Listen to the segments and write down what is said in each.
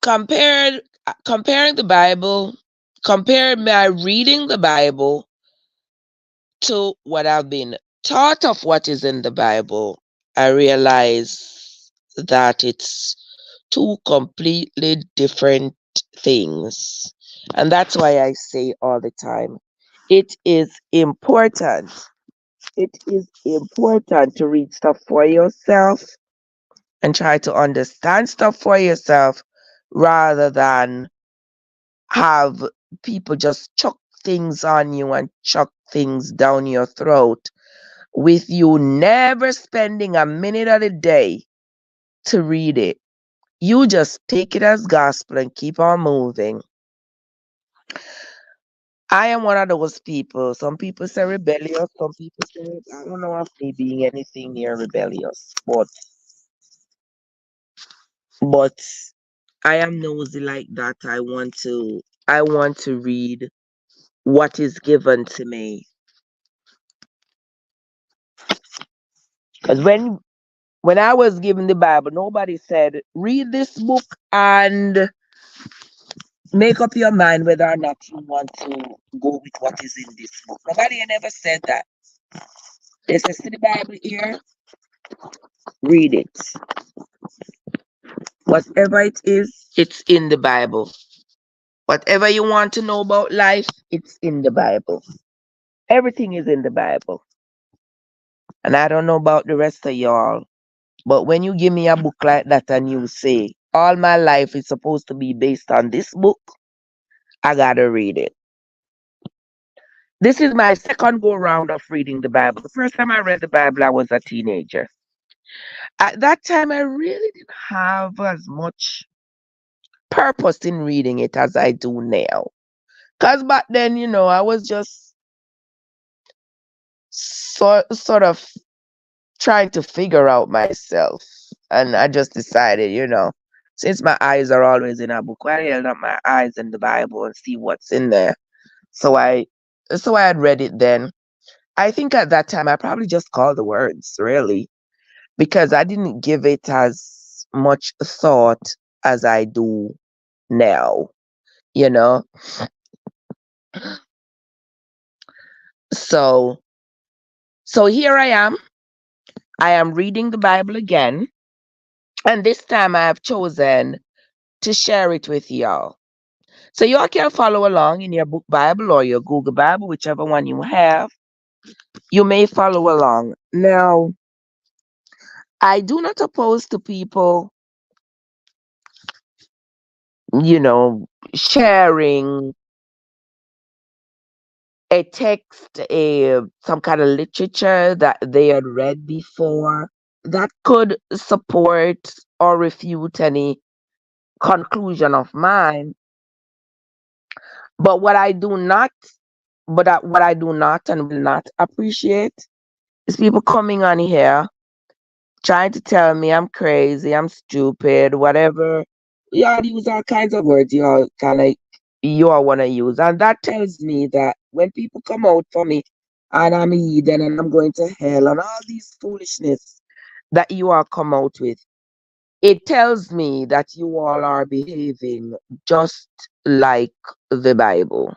comparing the Bible, compare my reading the Bible to what I've been taught of what is in the Bible, I realize that it's two completely different things. And that's why I say all the time, it is important. It is important to read stuff for yourself and try to understand stuff for yourself rather than have people just chuck things on you and chuck things down your throat with you never spending a minute of the day to read it. You just take it as gospel and keep on moving. I am one of those people. Some people say rebellious. Some people say, I don't know if me being anything near rebellious, but I am nosy like that. I want to read what is given to me. Because when I was given the Bible, nobody said, read this book and make up your mind whether or not you want to go with what is in this book. Nobody never said that. They said, see the Bible here, read it. Whatever it is, it's in the Bible. Whatever you want to know about life, it's in the Bible. Everything is in the Bible. And I don't know about the rest of y'all, but when you give me a book like that and you say, all my life is supposed to be based on this book, I gotta read it. This is my second go round of reading the Bible. The first time I read the Bible, I was a teenager. At that time, I really didn't have as much purpose in reading it as I do now. Because back then, I was just sort of trying to figure out myself. And I just decided, since my eyes are always in a book, why held up my eyes in the Bible and see what's in there. So I had read it then. I think at that time I probably just called the words, really, because I didn't give it as much thought as I do now, you know. So so here I am. I am reading the Bible again, and this time I have chosen to share it with y'all. So y'all can follow along in your book Bible or your Google Bible, whichever one you have. You may follow along. Now, I do not oppose to people, sharing a text, some kind of literature that they had read before that could support or refute any conclusion of mine. But what I do not and will not appreciate is people coming on here trying to tell me I'm crazy, I'm stupid, whatever. Y'all use all kinds of words you all want to use. And that tells me that when people come out for me and I'm a heathen and I'm going to hell and all these foolishness that you all come out with, it tells me that you all are behaving just like the Bible.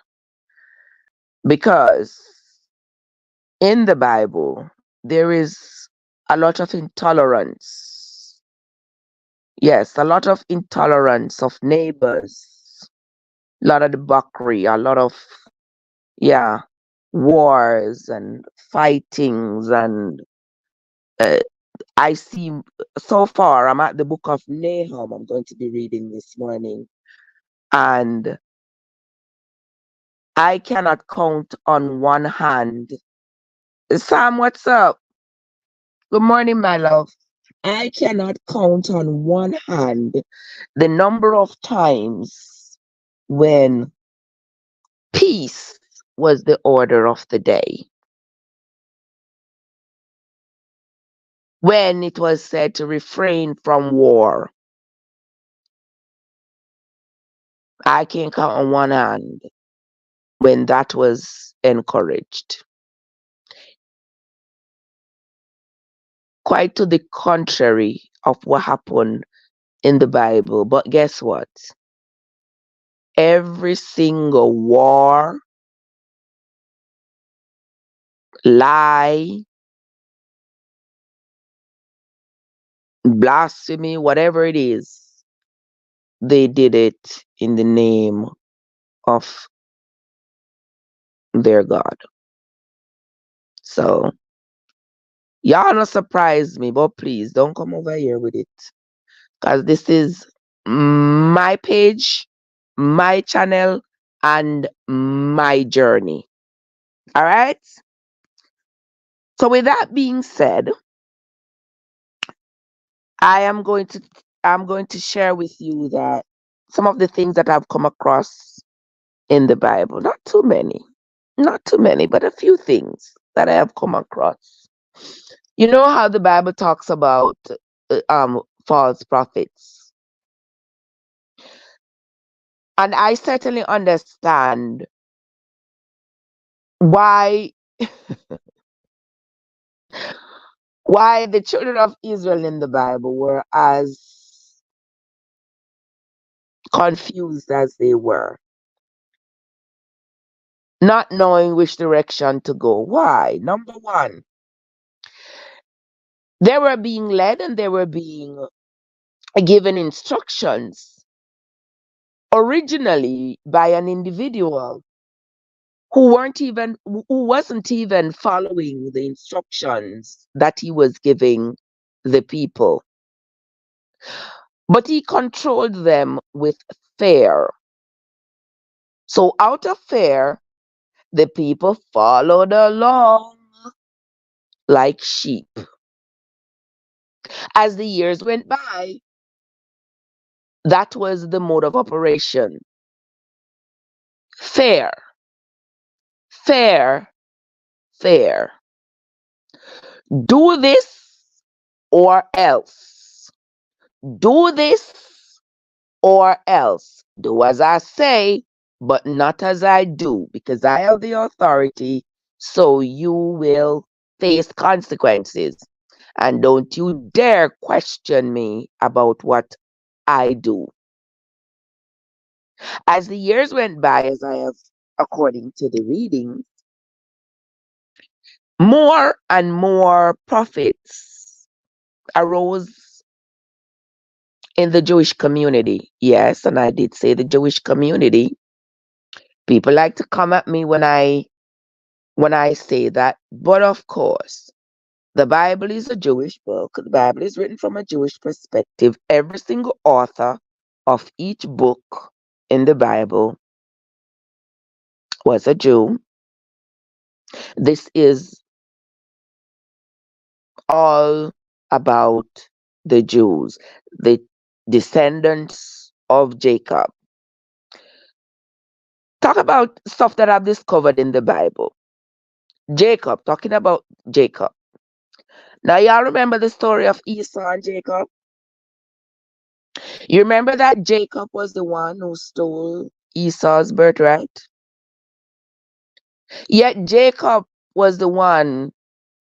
Because in the Bible, there is a lot of intolerance. Yes, a lot of intolerance of neighbors, a lot of debauchery, a lot of, yeah, wars and fightings. And uh, I see, so far, I'm at the book of Nahum, I'm going to be reading this morning. And I cannot count on one hand. Sam, what's up? Good morning, my love. I cannot count on one hand the number of times when peace was the order of the day, when it was said to refrain from war. I can count on one hand when that was encouraged. Quite to the contrary of what happened in the Bible. But guess what? Every single war, lie, blasphemy, whatever it is, they did it in the name of their God. So, y'all not surprise me, but please don't come over here with it. Because this is my page, my channel, and my journey. All right? So, with that being said, I'm going to share with you that some of the things that I've come across in the Bible. Not too many, but a few things that I have come across. You know how the Bible talks about false prophets, and I certainly understand why why the children of Israel in the Bible were as confused as they were, not knowing which direction to go. Why? Number one, they were being led and they were being given instructions originally by an individual who wasn't even following the instructions that he was giving the people, but he controlled them with fear. So out of fear, the people followed along like sheep. As the years went by, that was the mode of operation. Fear, fear, fear. Do this or else. Do this or else. Do as I say, but not as I do, because I have the authority, so you will face consequences. And don't you dare question me about what I do. As the years went by, as I have, according to the readings, more and more prophets arose in the Jewish community. Yes, and I did say the Jewish community. People like to come at me when I say that, but of course, the Bible is a Jewish book. The Bible is written from a Jewish perspective. Every single author of each book in the Bible was a Jew. This is all about the Jews, the descendants of Jacob. Talk about stuff that I've discovered in the Bible. Jacob, talking about Jacob. Now, y'all remember the story of Esau and Jacob? You remember that Jacob was the one who stole Esau's birthright? Yet Jacob was the one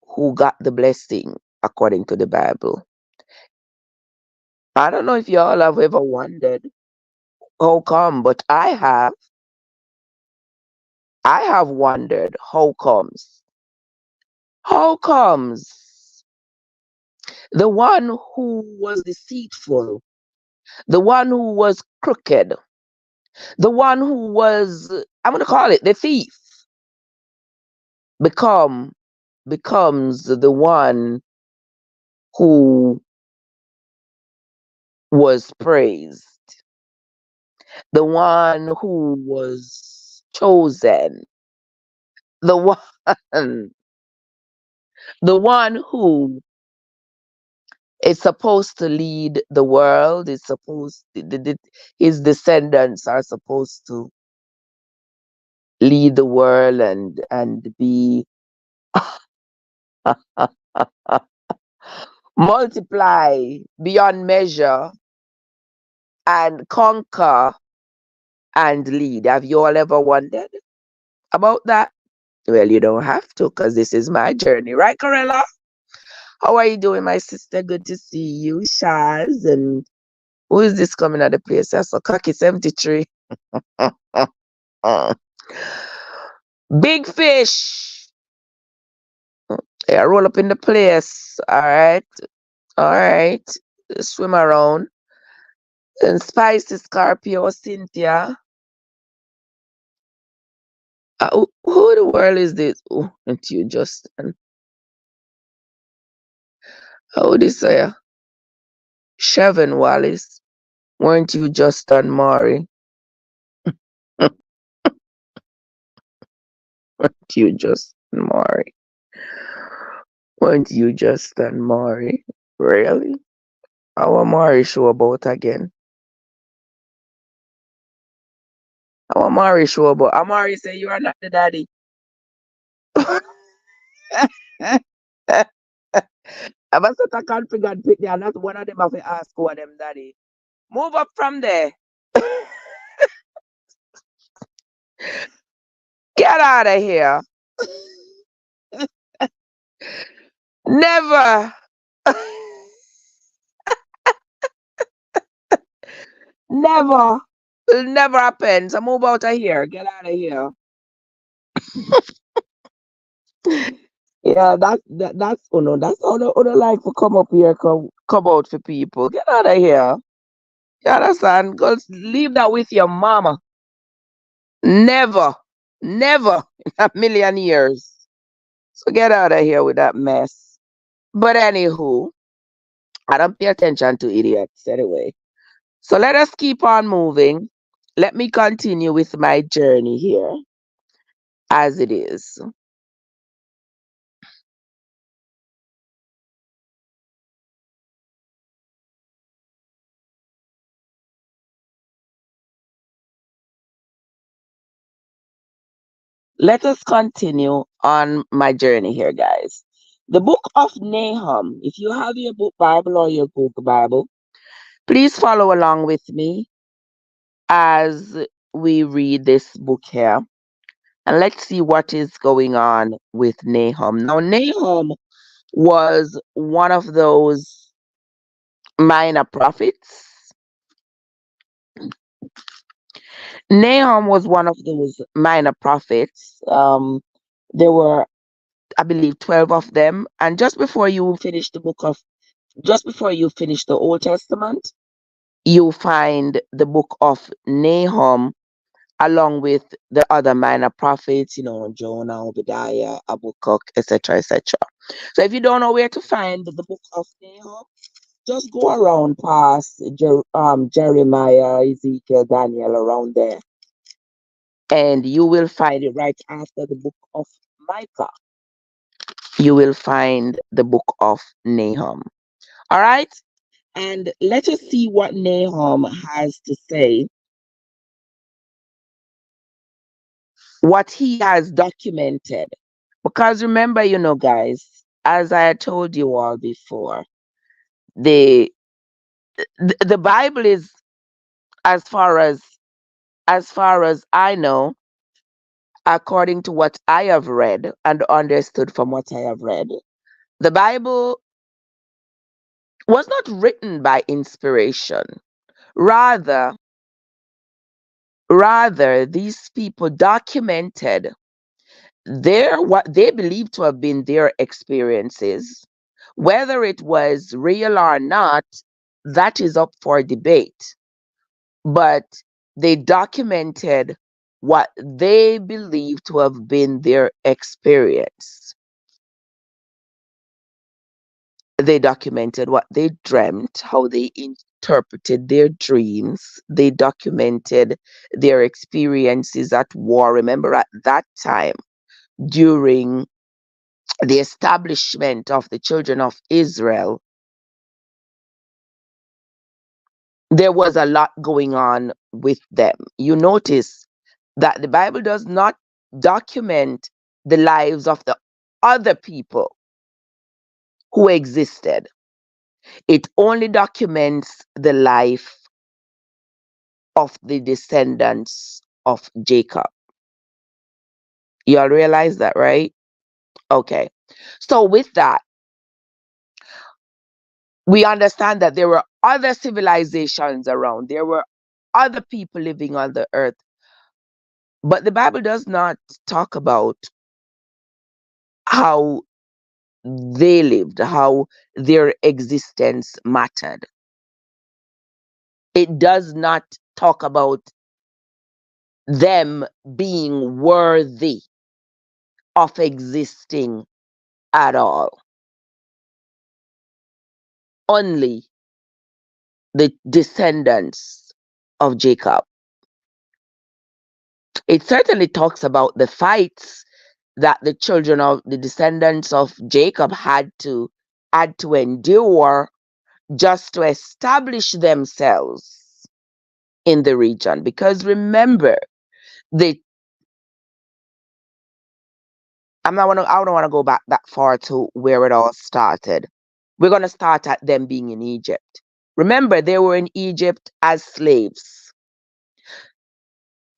who got the blessing, according to the Bible. I don't know if y'all have ever wondered how come, but I have. I have wondered how comes. How comes the one who was deceitful, the one who was crooked, the one who was, I'm going to call it the thief, becomes the one who was praised, the one who was chosen, the one, the one who is supposed to lead the world, is supposed his descendants are supposed to lead the world and be multiply beyond measure and conquer and lead. Have you all ever wondered about that? Well, you don't have to, because this is my journey, right, Corella? How are you doing, my sister? Good to see you, Shaz, and Who is this coming at the place? That's a cocky 73. Big fish. Yeah, roll up in the place. All right. All right. Swim around. And Spicy Scorpio, Cynthia. Who the world is this? Oh, and you, Justin. How this say? Chevin Wallace. Weren't you Justin Maury? Weren't you Justin Maury? Weren't you Justin Maury? Really? Our Maury show about again? Our Maury show about? Amari say you are not the daddy. I'm a set a configured pick there, not one of them have to ask who are them daddy. Move up from there. Get out of here. Never. Never. It'll never happen. So move out of here. Get out of here. Yeah, that's that's how the other like to come up here, come out for people. Get out of here. You understand? Go leave that with your mama. Never. Never in a million years. So get out of here with that mess. But anywho, I don't pay attention to idiots anyway. So let us keep on moving. Let me continue with my journey here as it is. Let us continue on my journey here, guys. The book of Nahum. If you have your book Bible or your Google Bible, please follow along with me as we read this book here. And let's see what is going on with Nahum. Now, Nahum was one of those minor prophets. Nahum was one of those minor prophets. There were, I believe, 12 of them. And just before you finish the Old Testament, you find the book of Nahum along with the other minor prophets, Jonah, Obadiah, Habakkuk, etc., etc. So if you don't know where to find the book of Nahum, just go around past Jeremiah, Ezekiel, Daniel, around there, and you will find it right after the book of Micah. You will find the book of Nahum. All right? And let us see what Nahum has to say, what he has documented. Because remember, guys, as I had told you all before, the Bible is, as far as I know, according to what I have read and understood from what I have read, the Bible was not written by inspiration. Rather, these people documented what they believed to have been their experiences. Whether it was real or not, that is up for debate. But they documented what they believed to have been their experience. They documented what they dreamt, how they interpreted their dreams. They documented their experiences at war. Remember, at that time, during the establishment of the children of Israel, there was a lot going on with them. You notice that the Bible does not document the lives of the other people who existed. It only documents the life of the descendants of Jacob. You all realize that, right? Okay. So with that, we understand that there were other civilizations around. There were other people living on the earth. But the Bible does not talk about how they lived, how their existence mattered. It does not talk about them being worthy of existing at all. Only the descendants of Jacob. It certainly talks about the fights that the children of the descendants of Jacob had to endure just to establish themselves in the region. Because remember, the I don't want to go back that far to where it all started. We're going to start at them being in Egypt. Remember, they were in Egypt as slaves.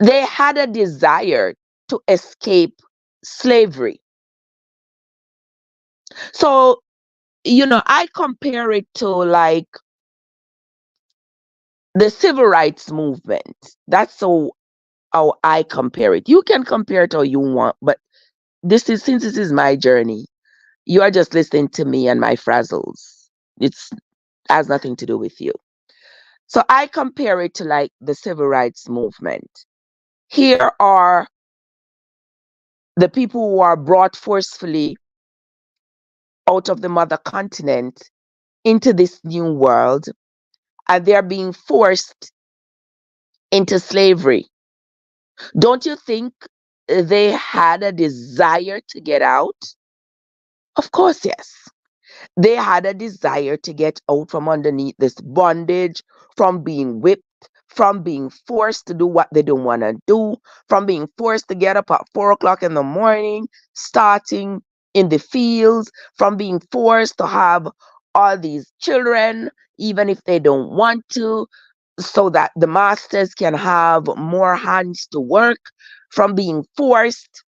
They had a desire to escape slavery. So, I compare it to like the civil rights movement. That's how I compare it. You can compare it how you want, but since this is my journey, you are just listening to me and my frazzles. It's has nothing to do with you. So I compare it to like the civil rights movement. Here are the people who are brought forcefully out of the mother continent into this new world, and they're being forced into slavery. Don't you think they had a desire to get out? Of course, yes. They had a desire to get out from underneath this bondage, from being whipped, from being forced to do what they don't want to do, from being forced to get up at 4 o'clock in the morning, starting in the fields, from being forced to have all these children, even if they don't want to, so that the masters can have more hands to work, from being forced,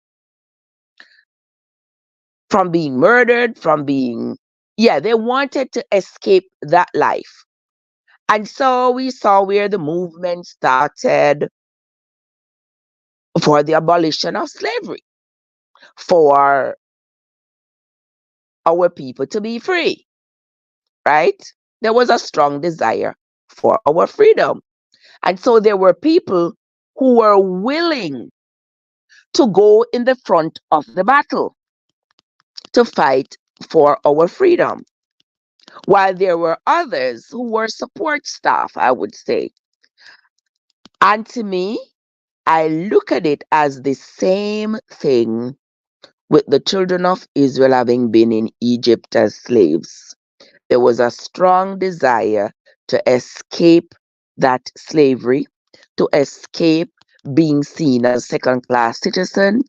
from being murdered, they wanted to escape that life. And so we saw where the movement started for the abolition of slavery, for our people to be free, right? There was a strong desire for our freedom. And so there were people who were willing to go in the front of the battle to fight for our freedom, while there were others who were support staff, I would say. And to me, I look at it as the same thing with the children of Israel having been in Egypt as slaves. There was a strong desire to escape that slavery, to escape being seen as second class citizen,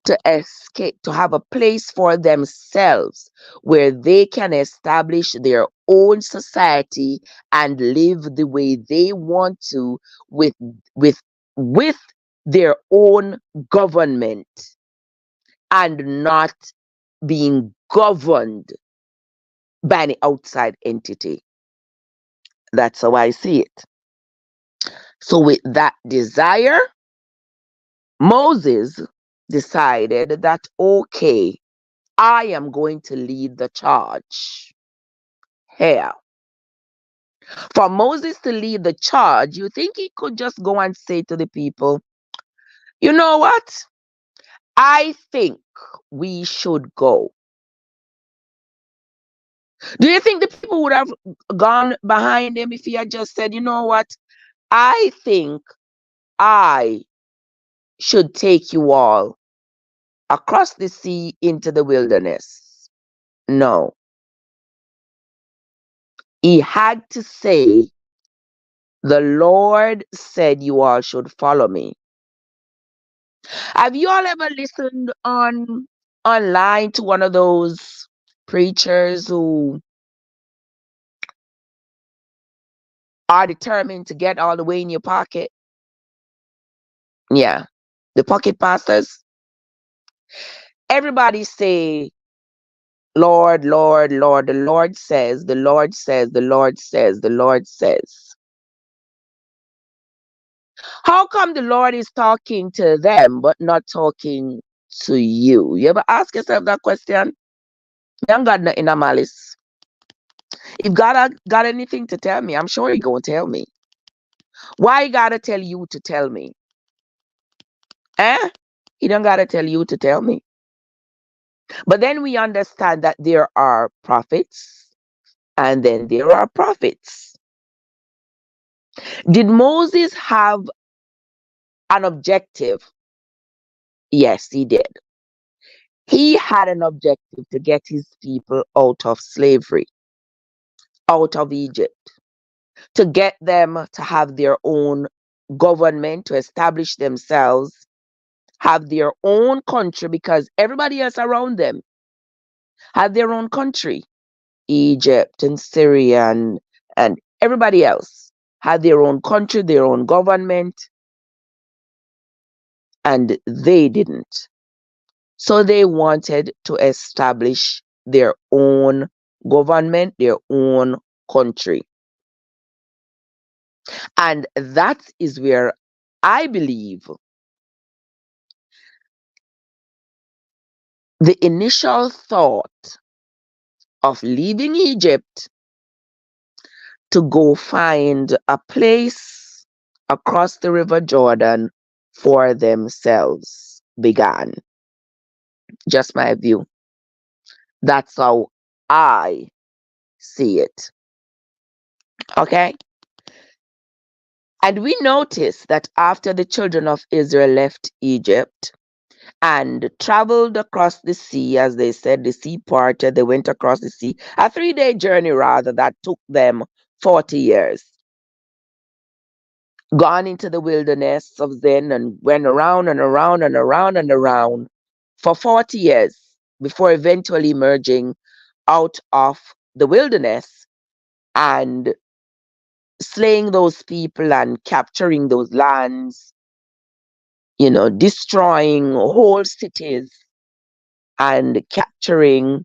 to escape, to have a place for themselves where they can establish their own society and live the way they want to with with with their own government and not being governed by an outside entity. That's how I see it. So with that desire, Moses decided that, okay, I am going to lead the charge here. For Moses to lead the charge, you think he could just go and say to the people, you know what? I think we should go. Do you think the people would have gone behind him if he had just said, you know what? I think I should take you all across the sea into the wilderness? No. He had to say, the Lord said you all should follow me. Have you all ever listened online to one of those preachers who are determined to get all the way in your pocket? Yeah. The pocket pastors. Everybody say Lord, Lord, Lord, the Lord says, the Lord says, the Lord says, the Lord says. How come the Lord is talking to them but not talking to you? You ever ask yourself that question? Me and God not in a malice. If God got anything to tell me, I'm sure He gonna tell me. Why He gotta tell you to tell me? He don't gotta tell you to tell me. But then we understand that there are prophets and then there are prophets. Did Moses have an objective? Yes, he did. He had an objective to get his people out of slavery, out of Egypt, to get them to have their own government, to establish themselves, have their own country, because everybody else around them had their own country. Egypt and Syria and everybody else had their own country, their own government, and they didn't. So they wanted to establish their own government, their own country. And that is where I believe the initial thought of leaving Egypt to go find a place across the River Jordan for themselves began. Just my view. That's how I see it. Okay? And we notice that after the children of Israel left Egypt and traveled across the sea, as they said, the sea parted, they went across the sea, a 3-day journey rather, that took them 40 years. Gone into the wilderness of Zin and went around and around and around and around for 40 years before eventually emerging out of the wilderness and slaying those people and capturing those lands, destroying whole cities and capturing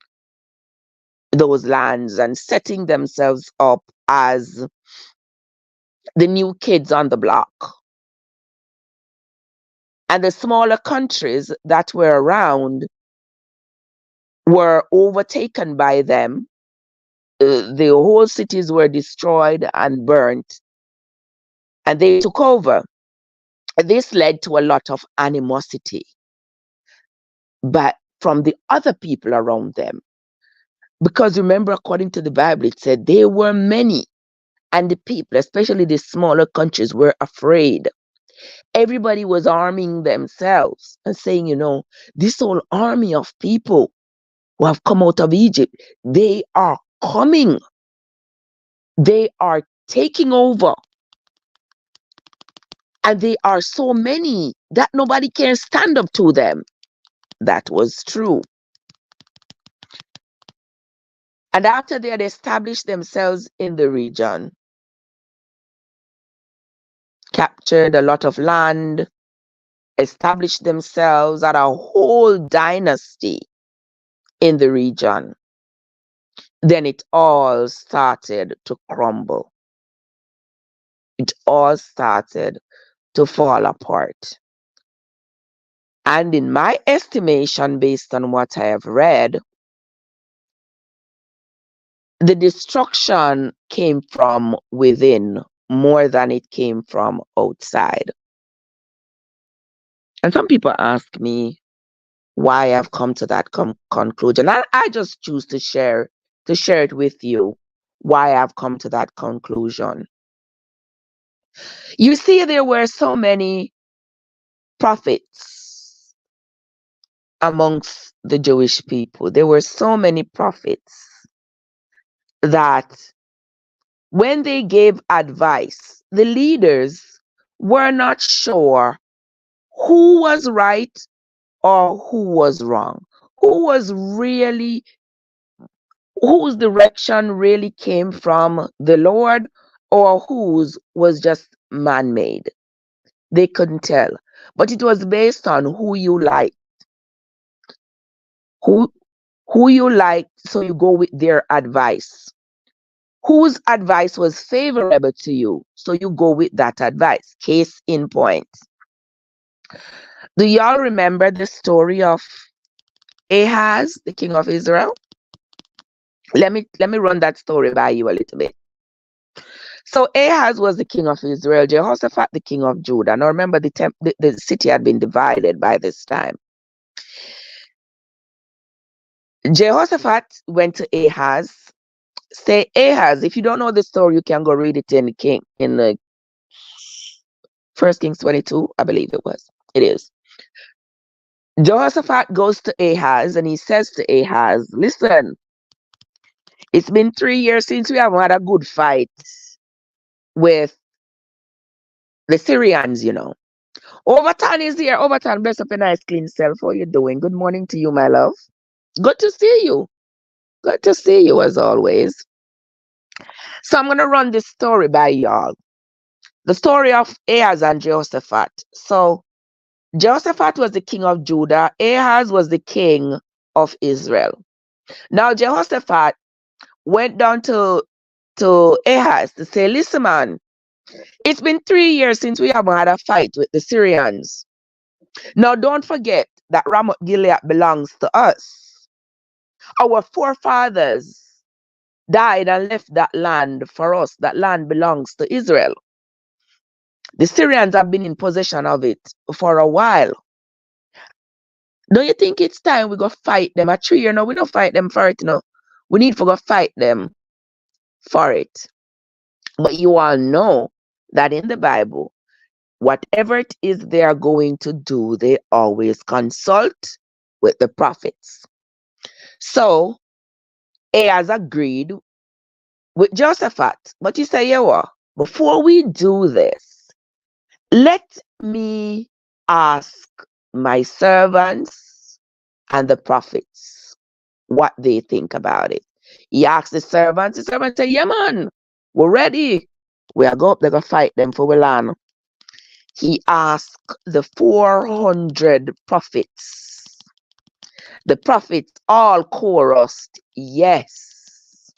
those lands and setting themselves up as the new kids on the block. And the smaller countries that were around were overtaken by them. The whole cities were destroyed and burnt, and they took over. This led to a lot of animosity, but from the other people around them. Because remember, according to the Bible, it said there were many, and the people, especially the smaller countries, were afraid. Everybody was arming themselves and saying, this whole army of people who have come out of Egypt, they are coming. They are taking over. And they are so many that nobody can stand up to them. That was true. And after they had established themselves in the region, captured a lot of land, established themselves, had a whole dynasty in the region, then it all started to crumble. It all started to fall apart. And in my estimation, based on what I have read, the destruction came from within more than it came from outside. And some people ask me why I've come to that conclusion. I just choose to share it with you, why I've come to that conclusion. You see, there were so many prophets amongst the Jewish people. There were so many prophets that when they gave advice, the leaders were not sure who was right or who was wrong, whose direction really came from the Lord or whose was just man-made. They couldn't tell. But it was based on who you liked, who you like, so you go with their advice. Whose advice was favorable to you, so you go with that advice. Case in point. Do y'all remember the story of Ahaz, the king of Israel? Let me run that story by you a little bit. So Ahaz was the king of Israel, Jehoshaphat the king of Judah. Now remember, the city had been divided by this time. Jehoshaphat went to Ahaz. Say, Ahaz, if you don't know the story, you can go read it in the 1 Kings 22, I believe it was. It is. Jehoshaphat goes to Ahaz and he says to Ahaz, listen, it's been 3 years since we haven't had a good fight with the Syrians, you know. Overton is here. Overton, bless up your nice clean self. How you doing? Good morning to you, my love. Good to see you. Good to see you as always. So I'm going to run this story by y'all. The story of Ahaz and Jehoshaphat. So Jehoshaphat was the king of Judah. Ahaz was the king of Israel. Now Jehoshaphat went down to Ahaz to say, listen, man, it's been 3 years since we haven't had a fight with the Syrians. Now, don't forget that Ramoth Gilead belongs to us. Our forefathers died and left that land for us. That land belongs to Israel. The Syrians have been in possession of it for a while. Don't you think it's time we go fight them? A 3 year now, we don't fight them for it, you know. We need to go fight them for it. But you all know that in the Bible, whatever it is they are going to do, they always consult with the prophets. So Ahaz agreed with Jehoshaphat, but he said, yeah, before we do this, let me ask my servants and the prophets what they think about it. He asked the servants said, yeah, man, we're ready. We are going to fight them for the land. He asked the 400 prophets. The prophets all chorused, yes.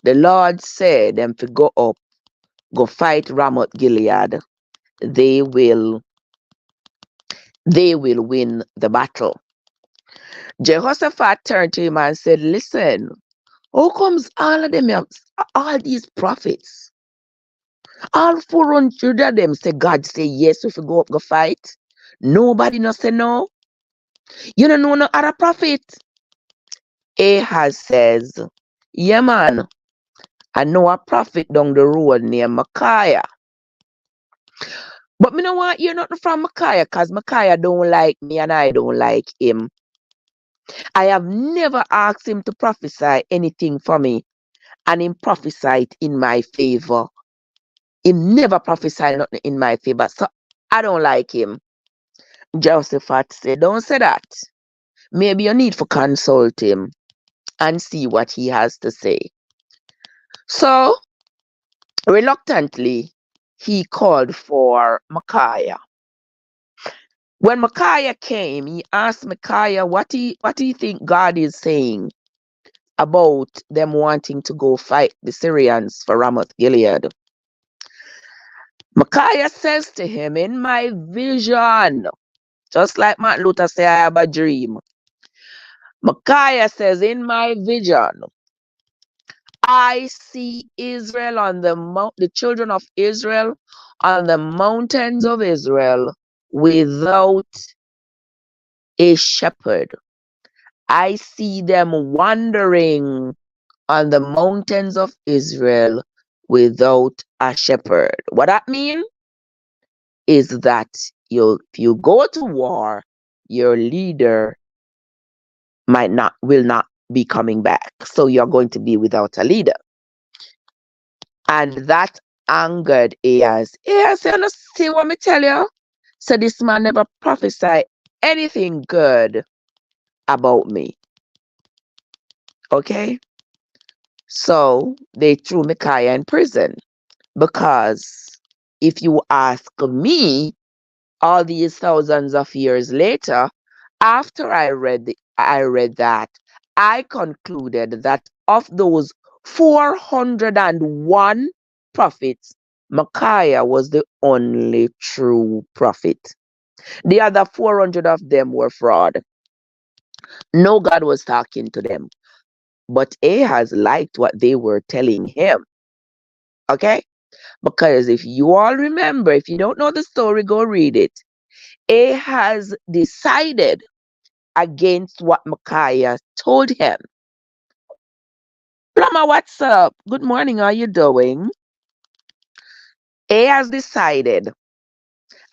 The Lord said them to go up, go fight Ramoth Gilead. They will win the battle. Jehoshaphat turned to him and said, listen, how comes all of them, all these prophets, all 400 of them say God say yes if we go up go fight? Nobody no say no. You don't know no other prophet. Ahaz says, yeah, man, I know a prophet down the road named Micaiah. But me no want hear nothing from Micaiah, because Micaiah don't like me and I don't like him. I have never asked him to prophesy anything for me, and him prophesied in my favor. He never prophesied nothing in my favor, so I don't like him. Jehoshaphat said, don't say that. Maybe you need to consult him and see what he has to say. So, reluctantly, he called for Micaiah. When Micaiah came, he asked Micaiah, what do you think God is saying about them wanting to go fight the Syrians for Ramoth Gilead? Micaiah says to him, in my vision, just like Martin Luther said, I have a dream. Micaiah says, in my vision, I see Israel on the children of Israel on the mountains of Israel without a shepherd. I see them wandering on the mountains of Israel without a shepherd. What that means is that if you go to war, your leader will not be coming back. So you're going to be without a leader. And that angered Ahaz. Ahaz said, you see what me tell you? So this man never prophesied anything good about me. Okay? So they threw Micaiah in prison, because if you ask me, all these thousands of years later, after I read that, I concluded that of those 401 prophets, Micaiah was the only true prophet. The other 400 of them were fraud. No, God was talking to them. But Ahaz liked what they were telling him. Okay? Because if you all remember, if you don't know the story, go read it. Ahaz decided against what Micaiah told him. Plumber, what's up? Good morning, how you doing? Ahaz decided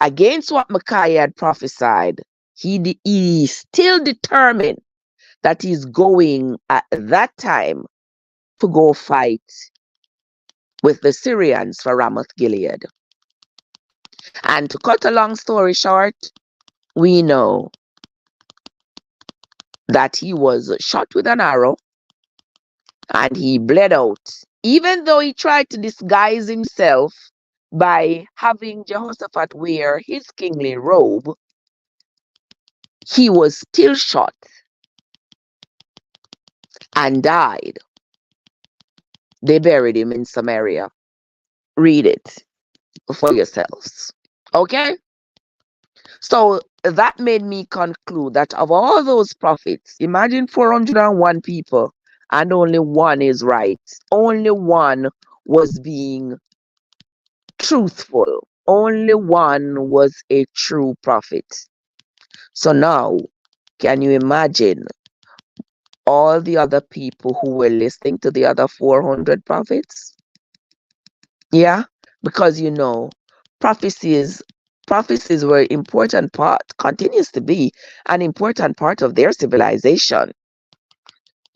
against what Micaiah had prophesied. He still determined that he's going at that time to go fight with the Syrians for Ramoth Gilead. And to cut a long story short, we know that he was shot with an arrow and he bled out. Even though he tried to disguise himself by having Jehoshaphat wear his kingly robe, he was still shot and died. They buried him in Samaria. Read it for yourselves. Okay? So that made me conclude that of all those prophets, imagine 401 people and only one is right. Only one was being truthful. Only one was a true prophet. So now, can you imagine all the other people who were listening to the other 400 prophets? Yeah, because prophecies were an important part, continues to be an important part of their civilization.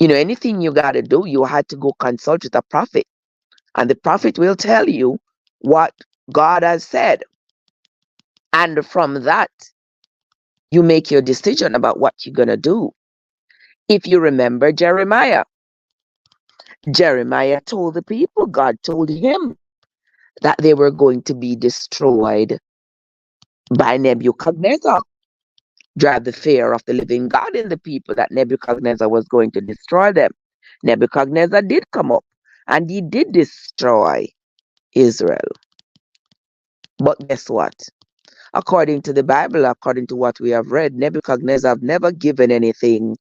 Anything you got to do, you had to go consult with a prophet, and the prophet will tell you what God has said. And from that, you make your decision about what you're going to do. If you remember Jeremiah told the people, God told him that they were going to be destroyed by Nebuchadnezzar. Drive the fear of the living God in the people that Nebuchadnezzar was going to destroy them. Nebuchadnezzar did come up and he did destroy Israel. But guess what? According to the Bible, according to what we have read, Nebuchadnezzar has never given anything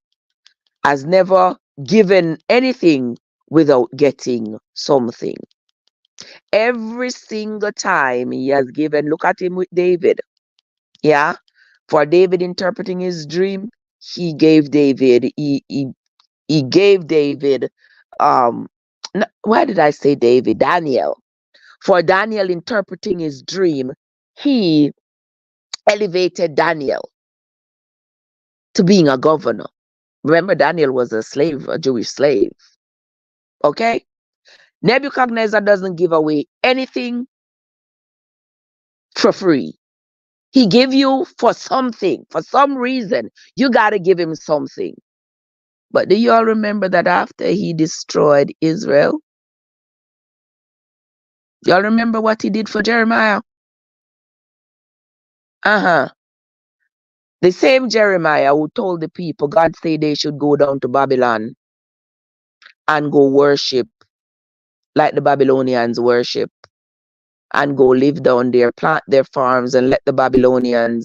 without getting something. Every single time he has given, look at him with David. Yeah? For David interpreting his dream, he gave David, why did I say David? Daniel. For Daniel interpreting his dream, he elevated Daniel to being a governor. Remember, Daniel was a slave, a Jewish slave. Okay? Nebuchadnezzar doesn't give away anything for free. He give you for something. For some reason, you got to give him something. But do you all remember that after he destroyed Israel, y'all remember what he did for Jeremiah? The same Jeremiah who told the people, God said they should go down to Babylon and go worship like the Babylonians worship, and go live down there, plant their farms, and let the Babylonian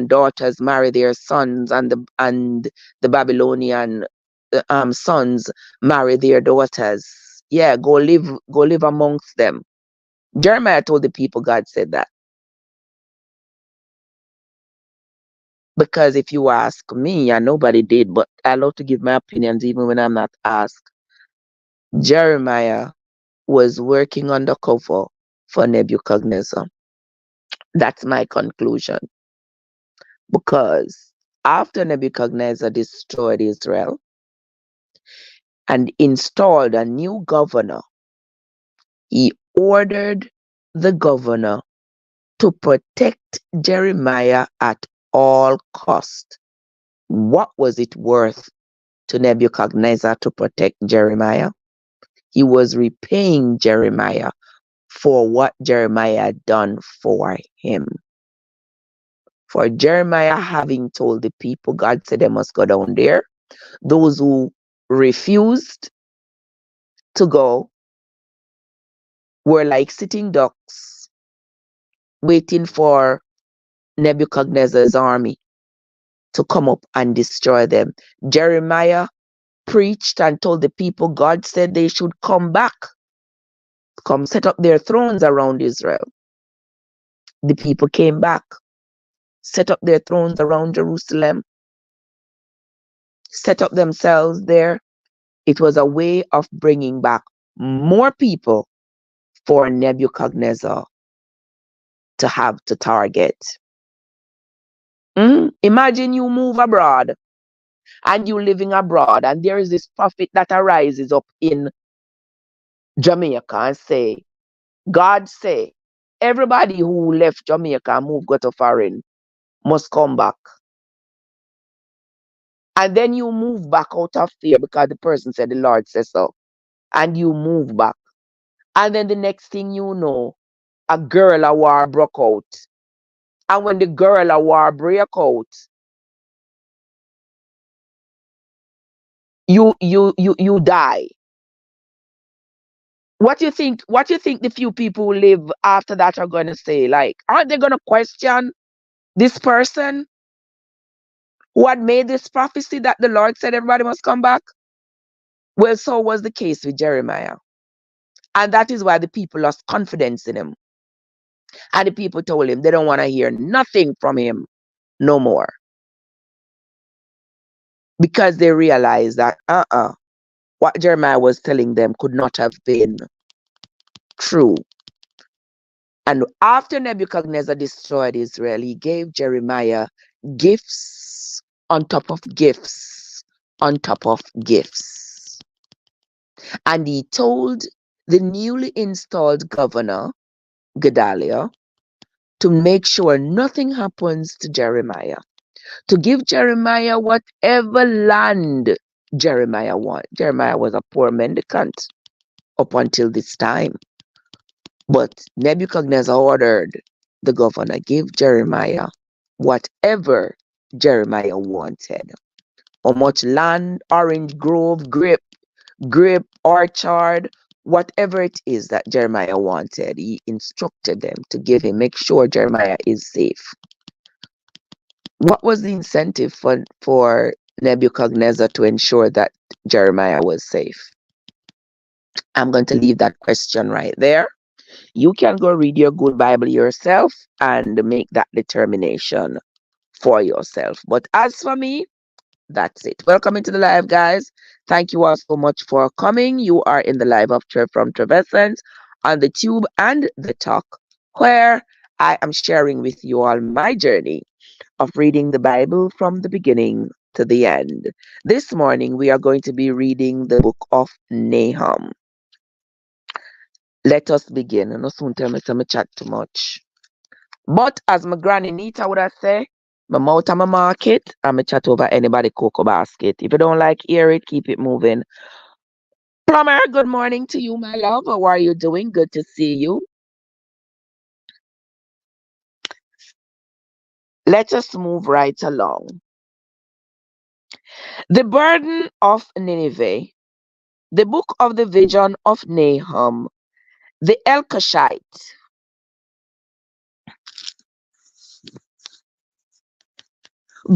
daughters marry their sons, and the Babylonian sons marry their daughters. Yeah, go live amongst them. Jeremiah told the people God said that. Because if you ask me, and nobody did, but I love to give my opinions even when I'm not asked. Jeremiah was working undercover for Nebuchadnezzar. That's my conclusion. Because after Nebuchadnezzar destroyed Israel and installed a new governor, he ordered the governor to protect Jeremiah at all cost. What was it worth to Nebuchadnezzar to protect Jeremiah? He was repaying Jeremiah for what Jeremiah had done for him. For Jeremiah having told the people, God said they must go down there Those who refused to go were like sitting ducks waiting for Nebuchadnezzar's army to come up and destroy them. Jeremiah preached and told the people God said they should come back, come set up their thrones around Israel. The people came back, set up their thrones around Jerusalem, set up themselves there. It was a way of bringing back more people for Nebuchadnezzar to have to target. Imagine you move abroad and you living abroad, and there is this prophet that arises up in Jamaica and say, God say, everybody who left Jamaica and moved go to foreign must come back. And then you move back out of fear because the person said the Lord says so. And you move back. And then the next thing you know, a guerrilla war broke out. And when the guerrilla war break out, you die. What you think the few people who live after that are gonna say? Like, aren't they gonna question this person who had made this prophecy that the Lord said everybody must come back? Well, so was the case with Jeremiah. And that is why the people lost confidence in him. And the people told him they don't want to hear nothing from him no more. Because they realized that what Jeremiah was telling them could not have been true. And after Nebuchadnezzar destroyed Israel, he gave Jeremiah gifts on top of gifts on top of gifts. And he told the newly installed governor, Gedaliah, to make sure nothing happens to Jeremiah, to give Jeremiah whatever land Jeremiah wants. Jeremiah was a poor mendicant up until this time. But Nebuchadnezzar ordered the governor, give Jeremiah whatever Jeremiah wanted. How much land, orange grove, grape orchard, whatever it is that Jeremiah wanted, he instructed them to give him, make sure Jeremiah is safe. What was the incentive for Nebuchadnezzar to ensure that Jeremiah was safe? I'm going to leave that question right there. You can go read your good Bible yourself and make that determination for yourself. But as for me, that's it. Welcome into the live, guys. Thank you all so much for coming. You are in the live of Trev from Trevessence on the Tube and the Talk, where I am sharing with you all my journey of reading the Bible from the beginning to the end. This morning, we are going to be reading the book of Nahum. Let us begin. And no soon tell me some chat too much. But as my granny Nita would have said, my mouth and my market, I'm a chat over anybody cocoa basket. If you don't like hear it, keep it moving. Plumber, good morning to you, my love. How are you doing? Good to see you. Let us move right along. The burden of Nineveh, the book of the vision of Nahum, the Elkoshite.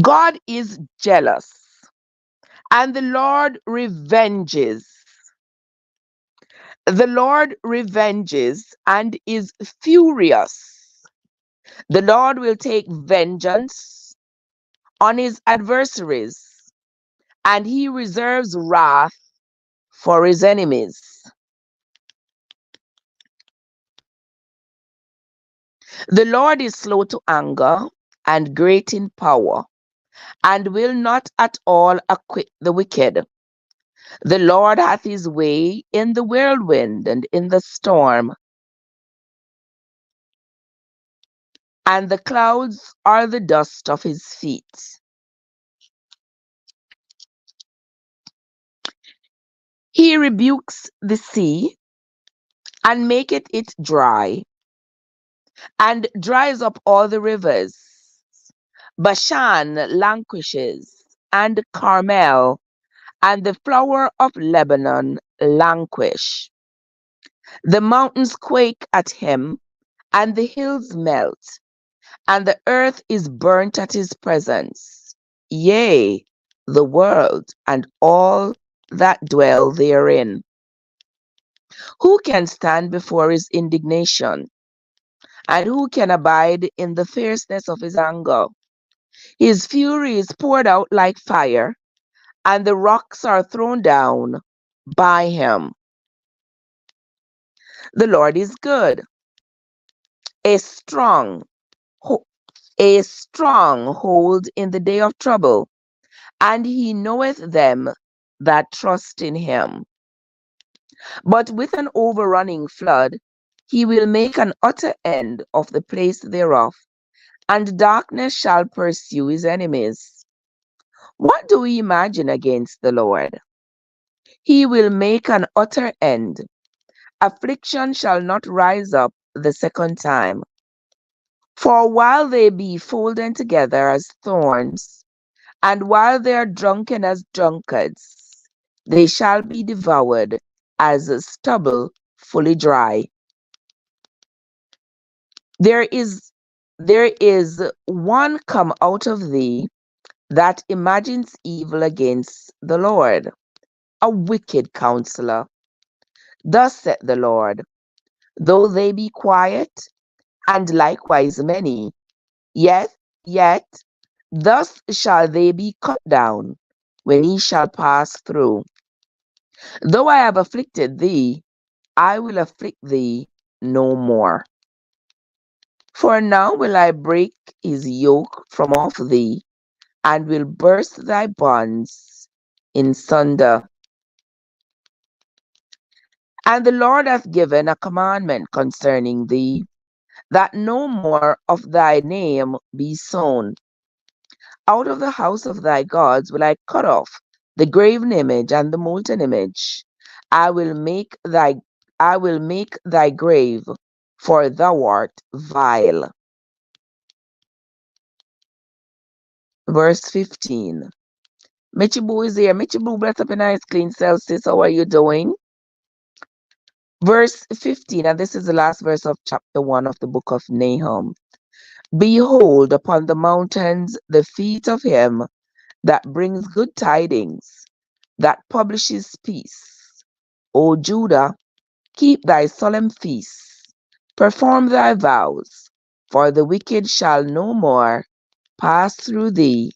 God is jealous, and the Lord revenges. The Lord revenges and is furious. The Lord will take vengeance on his adversaries, and he reserves wrath for his enemies. The Lord is slow to anger and great in power, and will not at all acquit the wicked. The Lord hath his way in the whirlwind and in the storm, and the clouds are the dust of his feet. He rebukes the sea and maketh it dry, and dries up all the rivers. Bashan languishes, and Carmel and the flower of Lebanon languish. The mountains quake at him, and the hills melt, and the earth is burnt at his presence. Yea, the world and all that dwell therein. Who can stand before his indignation? And who can abide in the fierceness of his anger? His fury is poured out like fire, and the rocks are thrown down by him. The Lord is good, a strong, a stronghold in the day of trouble, and he knoweth them that trust in him. But with an overrunning flood, he will make an utter end of the place thereof, and darkness shall pursue his enemies. What do we imagine against the Lord? He will make an utter end. Affliction shall not rise up the second time. For while they be folden together as thorns, and while they are drunken as drunkards, they shall be devoured as stubble fully dry. There is one come out of thee that imagines evil against the Lord, a wicked counselor. Thus saith the Lord, though they be quiet, and likewise many, yet, thus shall they be cut down, when he shall pass through. Though I have afflicted thee, I will afflict thee no more. For now will I break his yoke from off thee, and will burst thy bonds in sunder. And the Lord hath given a commandment concerning thee, that no more of thy name be sown. Out of the house of thy gods will I cut off the graven image and the molten image. I will make thy grave, for thou art vile. Verse 15. Mitchy Boo is here. Mitchy Boo, bless up a nice clean self, sis. How are you doing? Verse 15, and this is the last verse of chapter 1 of the book of Nahum. Behold, upon the mountains the feet of him that brings good tidings, that publishes peace. O Judah, keep thy solemn feasts, perform thy vows, for the wicked shall no more pass through thee.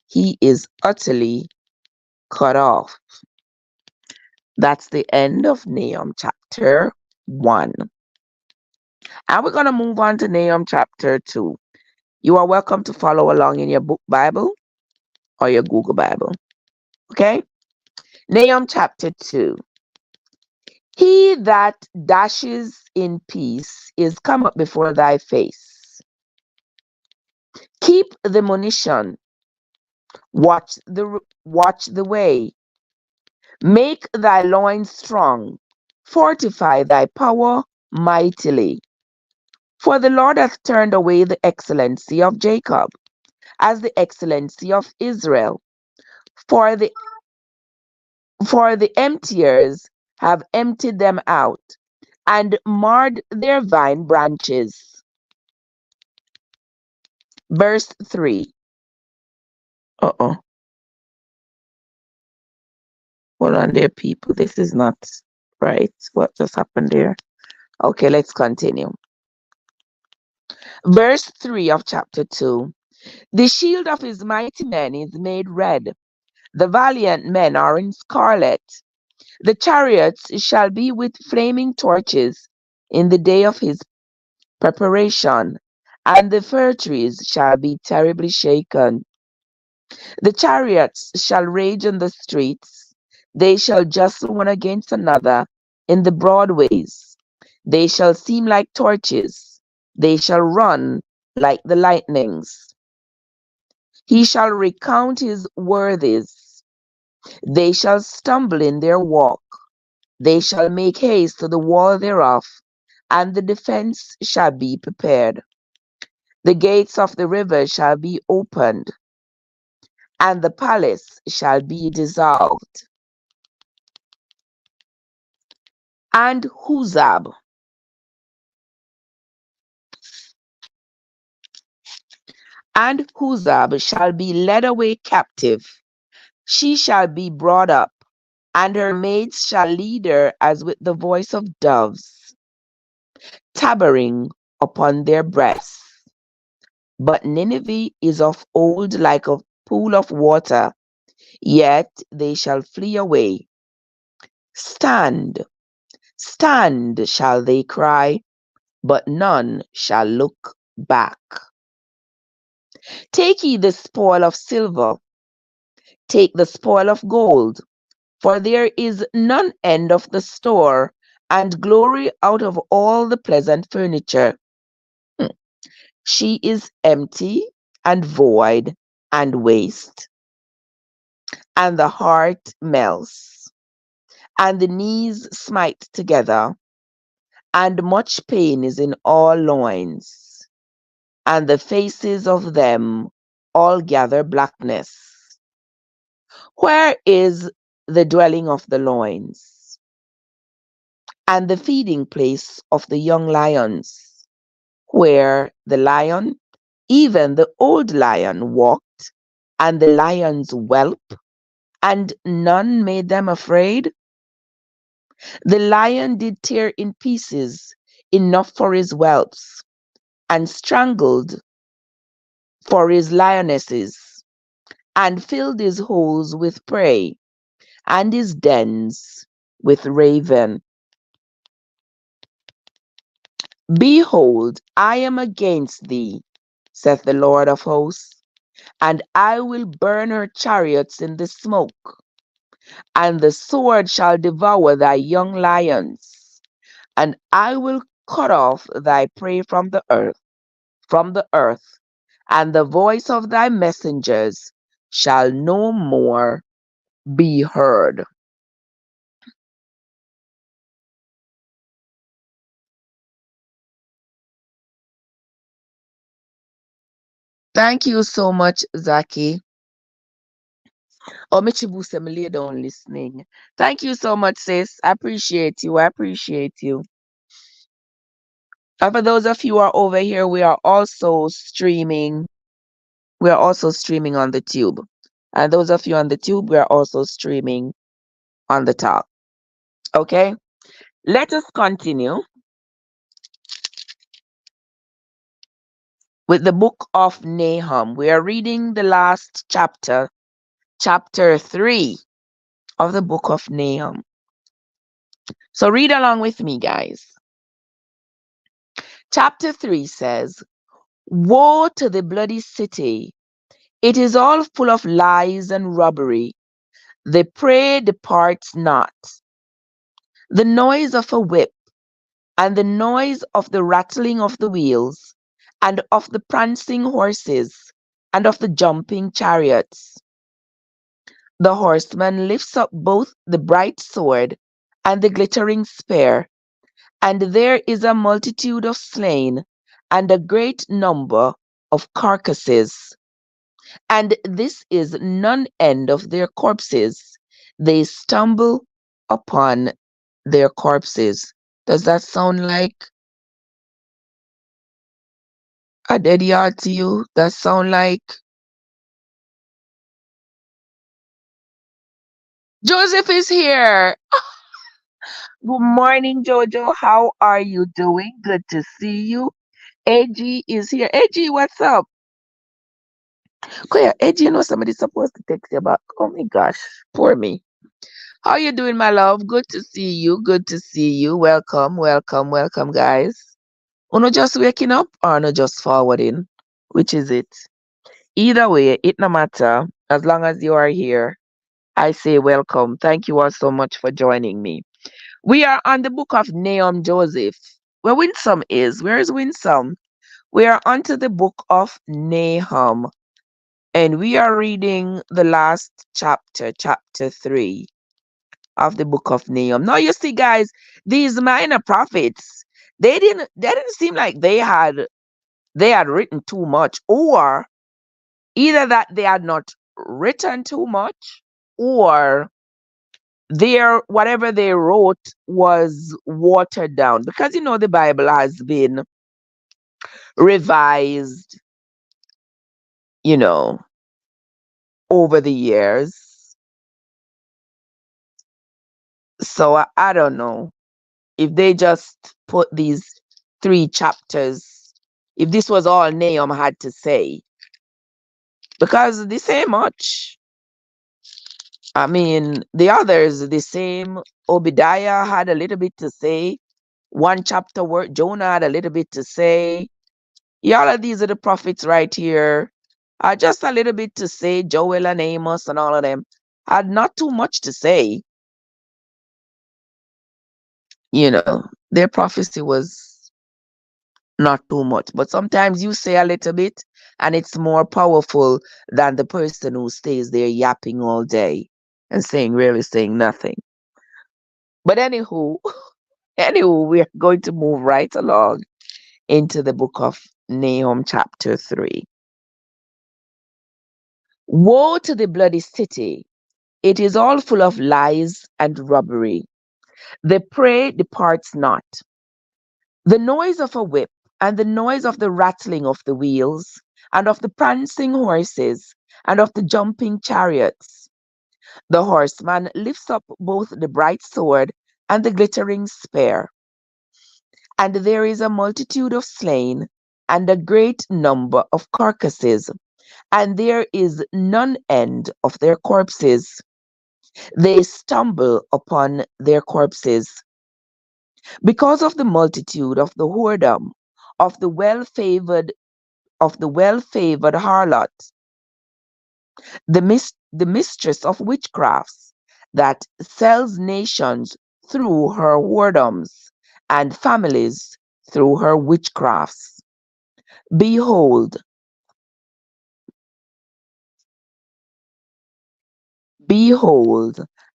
He is utterly cut off. That's the end of Nahum chapter 1. And we're going to move on to Nahum chapter 2. You are welcome to follow along in your book Bible or your Google Bible. Okay? Nahum chapter 2. He that dashes in peace is come up before thy face. Keep the munition. Watch the way. Make thy loins strong. Fortify thy power mightily. For the Lord hath turned away the excellency of Jacob, as the excellency of Israel. For the emptiers have emptied them out, and marred their vine branches. Verse 3. Hold on there, people. This is not right. What just happened there? Okay, let's continue. Verse 3 of chapter 2. The shield of his mighty men is made red. The valiant men are in scarlet. The chariots shall be with flaming torches in the day of his preparation, and the fir trees shall be terribly shaken. The chariots shall rage in the streets. They shall jostle one against another in the broad ways. They shall seem like torches. They shall run like the lightnings. He shall recount his worthies. They shall stumble in their walk. They shall make haste to the wall thereof, and the defense shall be prepared. The gates of the river shall be opened, and the palace shall be dissolved. And Huzab. And Huzab shall be led away captive. She shall be brought up, and her maids shall lead her as with the voice of doves, tabering upon their breasts. But Nineveh is of old like a pool of water, yet they shall flee away. Stand, stand, shall they cry, but none shall look back. Take ye the spoil of silver, take the spoil of gold, for there is none end of the store, and glory out of all the pleasant furniture. She is empty and void and waste, and the heart melts, and the knees smite together, and much pain is in all loins, and the faces of them all gather blackness. Where is the dwelling of the loins, and the feeding place of the young lions, where the lion, even the old lion, walked, and the lions whelp, and none made them afraid? The lion did tear in pieces enough for his whelps, and strangled for his lionesses, and filled his holes with prey, and his dens with raven. Behold, I am against thee, saith the Lord of hosts, and I will burn her chariots in the smoke, and the sword shall devour thy young lions, and I will cut off thy prey from the earth, and the voice of thy messengers shall no more be heard. Thank you so much, Zaki. Oh, Michibu said me lay down listening. Thank you so much, sis. I appreciate you. I appreciate you. And for those of you who are over here, we are also streaming. We are also streaming on the tube. And those of you on the tube, we are also streaming on the top. Okay? Let us continue with the book of Nahum. We are reading the last chapter, chapter 3 of the book of Nahum. So read along with me, guys. Chapter 3 says, Woe to the bloody city! It is all full of lies and robbery. The prey departs not. The noise of a whip, and the noise of the rattling of the wheels, and of the prancing horses, and of the jumping chariots. The horseman lifts up both the bright sword and the glittering spear, and there is a multitude of slain, and a great number of carcasses. And this is none end of their corpses. They stumble upon their corpses. Does that sound like a dead yard to you? That sound like Joseph is here. Good morning, Jojo. How are you doing? Good to see you. AG is here. AG, what's up? Koya, AG, you know somebody's supposed to text you back. Oh my gosh, poor me. How you doing, my love? Good to see you. Good to see you. Welcome, welcome, welcome, guys. Uno just waking up or no just forwarding? Which is it? Either way, it no matter. As long as you are here, I say welcome. Thank you all so much for joining me. We are on the book of Nahum Joseph. Where Winsome is. Where is Winsome? We are onto the book of Nahum. And we are reading the last chapter, chapter 3 of the book of Nahum. Now you see, guys, these minor prophets, they didn't seem like they had written too much, or either that they had not written too much, or whatever they wrote was watered down, because the Bible has been revised, you know, over the years. So I don't know if they just put these 3 chapters, if this was all Nahum had to say, because they say much. I mean, the others, the same. Obadiah had a little bit to say. 1 chapter work. Jonah had a little bit to say. Yeah, all of these are the prophets right here. Just a little bit to say. Joel and Amos and all of them had not too much to say. Their prophecy was not too much. But sometimes you say a little bit and it's more powerful than the person who stays there yapping all day and really saying nothing. But anywho, we're going to move right along into the book of Nahum chapter 3. Woe to the bloody city! It is all full of lies and robbery. The prey departs not. The noise of a whip, and the noise of the rattling of the wheels, and of the prancing horses, and of the jumping chariots. The horseman lifts up both the bright sword and the glittering spear. And there is a multitude of slain, and a great number of carcasses, and there is none end of their corpses. They stumble upon their corpses. Because of the multitude of the whoredom of the well-favored harlot, the mistress of witchcrafts, that sells nations through her whoredoms, and families through her witchcrafts. Behold,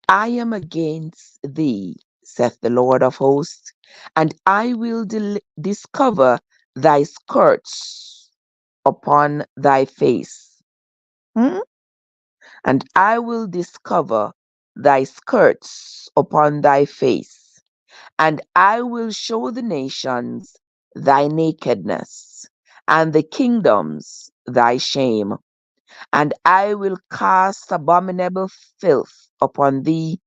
I am against thee, saith the Lord of hosts, and I will discover thy skirts upon thy face. And I will discover thy skirts upon thy face, and I will show the nations thy nakedness, and the kingdoms thy shame. And I will cast abominable filth upon thee,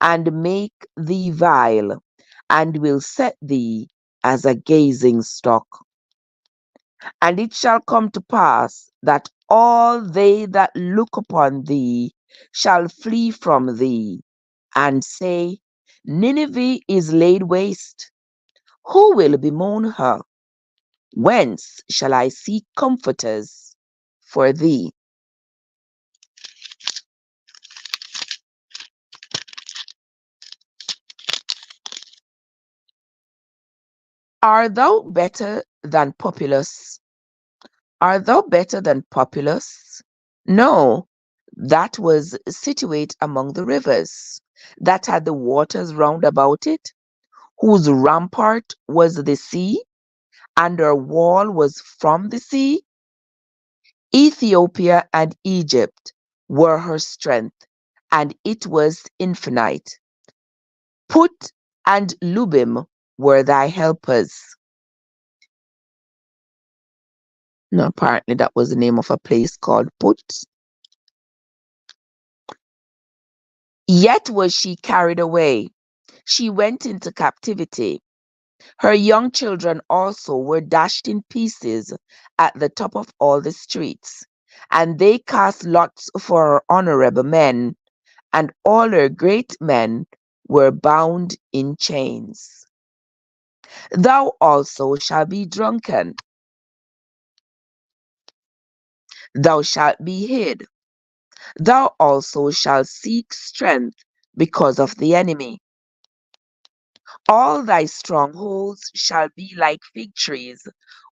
and make thee vile, and will set thee as a gazing stock. And it shall come to pass that all they that look upon thee shall flee from thee, and say, Nineveh is laid waste. Who will bemoan her? Whence shall I seek comforters for thee? Art thou better than Populus? Art thou better than Populus? No, that was situate among the rivers, that had the waters round about it, whose rampart was the sea, and her wall was from the sea. Ethiopia and Egypt were her strength, and it was infinite. Put and Lubim were thy helpers. No, apparently that was the name of a place called Put. Yet was she carried away. She went into captivity. Her young children also were dashed in pieces at the top of all the streets, and they cast lots for her honorable men, and all her great men were bound in chains. Thou also shalt be drunken. Thou shalt be hid. Thou also shalt seek strength because of the enemy. All thy strongholds shall be like fig trees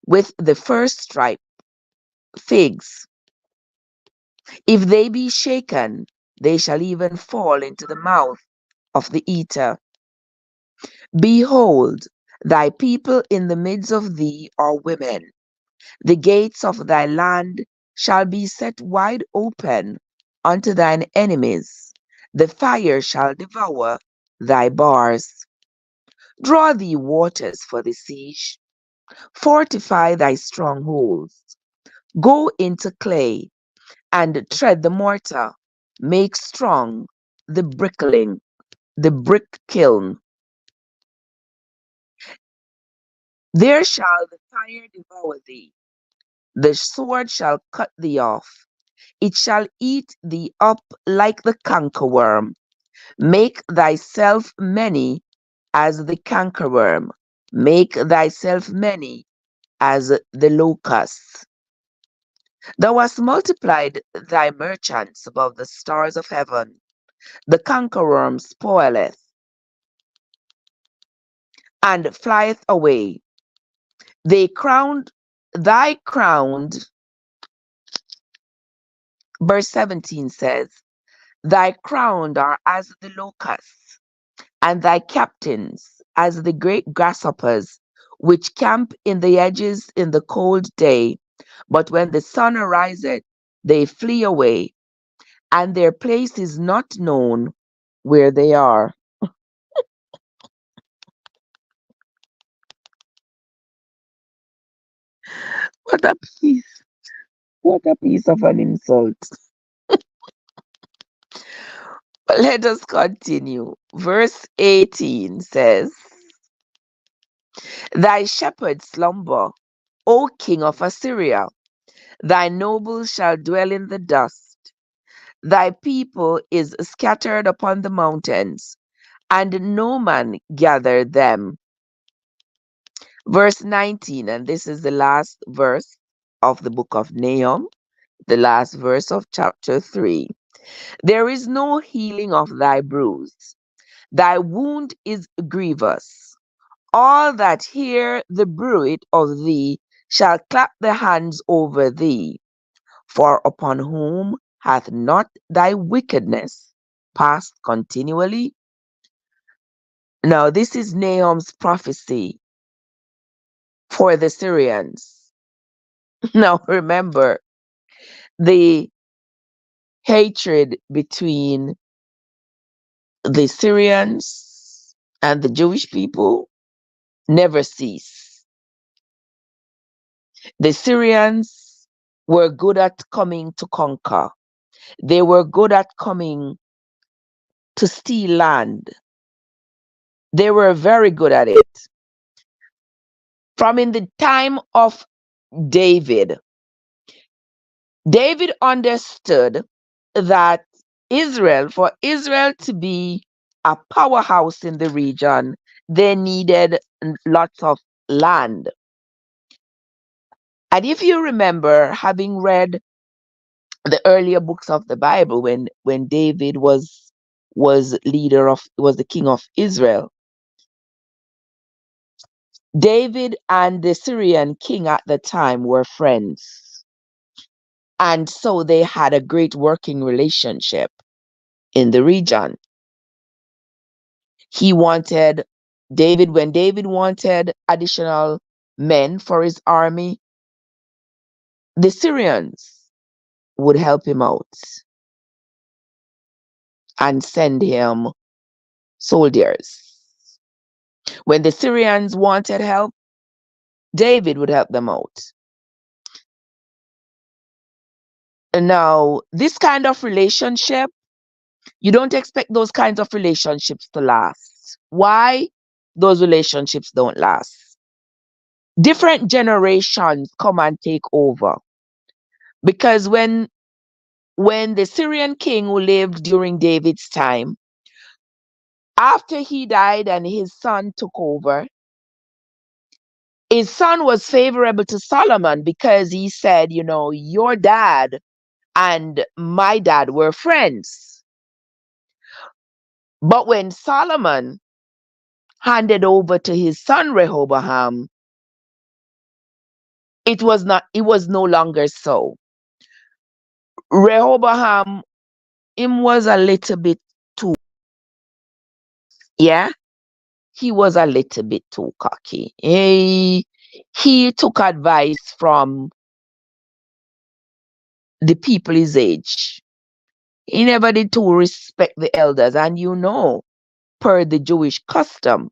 with the first ripe figs. If they be shaken, they shall even fall into the mouth of the eater. Behold, thy people in the midst of thee are women. The gates of thy land shall be set wide open unto thine enemies. The fire shall devour thy bars. Draw thee waters for the siege. Fortify thy strongholds. Go into clay and tread the mortar. Make strong the the brick kiln. There shall the fire devour thee. The sword shall cut thee off. It shall eat thee up like the cankerworm. Make thyself many as the cankerworm. Make thyself many as the locust. Thou hast multiplied thy merchants above the stars of heaven. The cankerworm spoileth and flieth away. Thy crowned, verse 17 says, thy crowned are as the locusts, and thy captains as the great grasshoppers, which camp in the edges in the cold day. But when the sun ariseth, they flee away, and their place is not known where they are. What a piece! What a piece of an insult. But let us continue. Verse 18 says, thy shepherds slumber, O king of Assyria. Thy nobles shall dwell in the dust. Thy people is scattered upon the mountains, and no man gathered them. Verse 19, and this is the last verse of the book of Nahum, the last verse of chapter 3. There is no healing of thy bruise. Thy wound is grievous. All that hear the bruit of thee shall clap their hands over thee. For upon whom hath not thy wickedness passed continually? Now, this is Nahum's prophecy for the Syrians. Now, remember, the hatred between the Syrians and the Jewish people never ceased. The Syrians were good at coming to conquer. They were good at coming to steal land. They were very good at it. From in the time of David, David understood that for Israel to be a powerhouse in the region, they needed lots of land. And if you remember, having read the earlier books of the Bible, when David was the king of Israel, David and the Syrian king at the time were friends. And so they had a great working relationship in the region. When David wanted additional men for his army, the Syrians would help him out and send him soldiers. When the Syrians wanted help, David would help them out. Now, this kind of relationship, you don't expect those kinds of relationships to last. Why? Those relationships don't last. Different generations come and take over. Because when the Syrian king who lived during David's time, after he died and his son took over, his son was favorable to Solomon because he said, your dad and my dad were friends. But when Solomon handed over to his son Rehoboam, it was no longer so. Rehoboam, him was a little bit too, yeah, he was a little bit too cocky. He took advice from the people his age. He never did to respect the elders. And per the Jewish custom,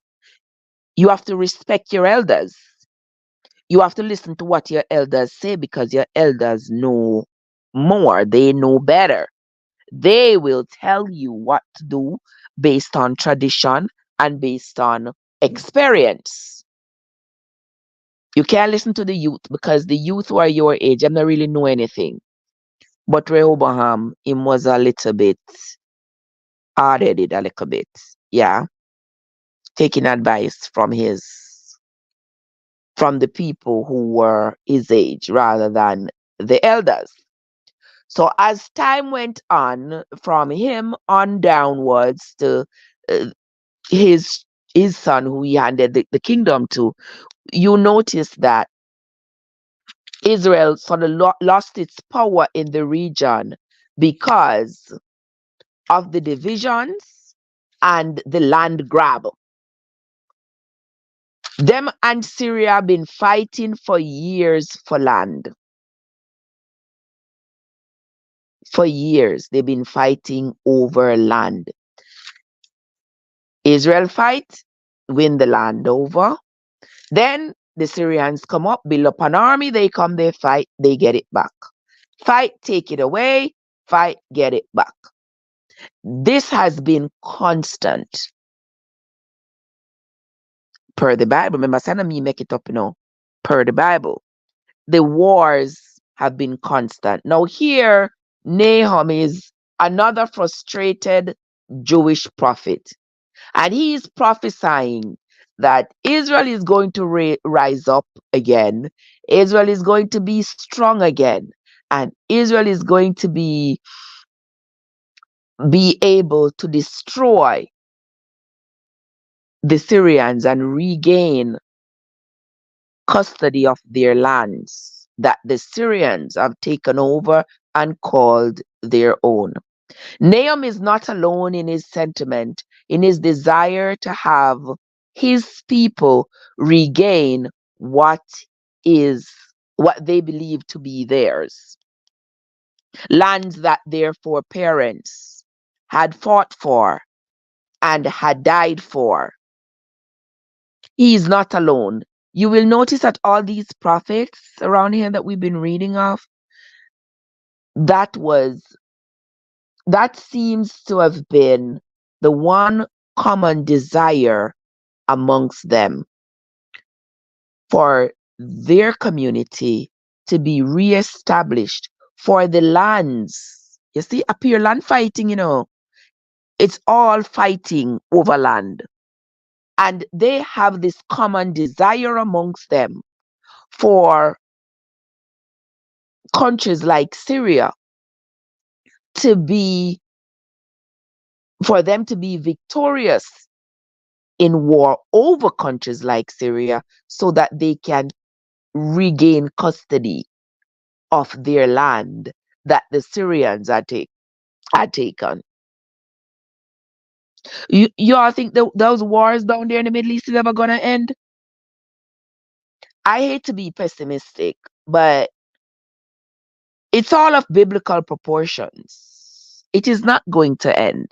you have to respect your elders. You have to listen to what your elders say because your elders know more. They know better. They will tell you what to do based on tradition and based on experience. You can't listen to the youth because the youth who are your age, them not really know anything. But Rehoboam, him was a little bit hard-headed, a little bit. Yeah. Taking advice from the people who were his age rather than the elders. So as time went on, from him on downwards to uh, his his son who he handed the kingdom to, you notice that Israel sort of lost its power in the region because of the divisions and the land grab. Them and Syria have been fighting for years for land. For years, they've been fighting over land. Israel fight, win the land over. Then the Syrians come up, build up an army, they come, they fight, they get it back. Fight, take it away, fight, get it back. This has been constant per the Bible. Remember, son me make it up, per the Bible. The wars have been constant. Now here, Nahum is another frustrated Jewish prophet. And he is prophesying that Israel is going to rise up again. Israel is going to be strong again. And Israel is going to be able to destroy the Syrians and regain custody of their lands that the Syrians have taken over and called their own. Nahum is not alone in his sentiment, in his desire to have his people regain what they believe to be theirs. Lands that their foreparents had fought for and had died for. He is not alone. You will notice that all these prophets around here that we've been reading of, that seems to have been the one common desire amongst them for their community to be reestablished, for the lands. You see, appear land fighting, it's all fighting over land. And they have this common desire amongst them for countries like Syria for them to be victorious in war over countries like Syria so that they can regain custody of their land that the Syrians had taken. You all think those wars down there in the Middle East is ever going to end? I hate to be pessimistic, but it's all of biblical proportions. It is not going to end.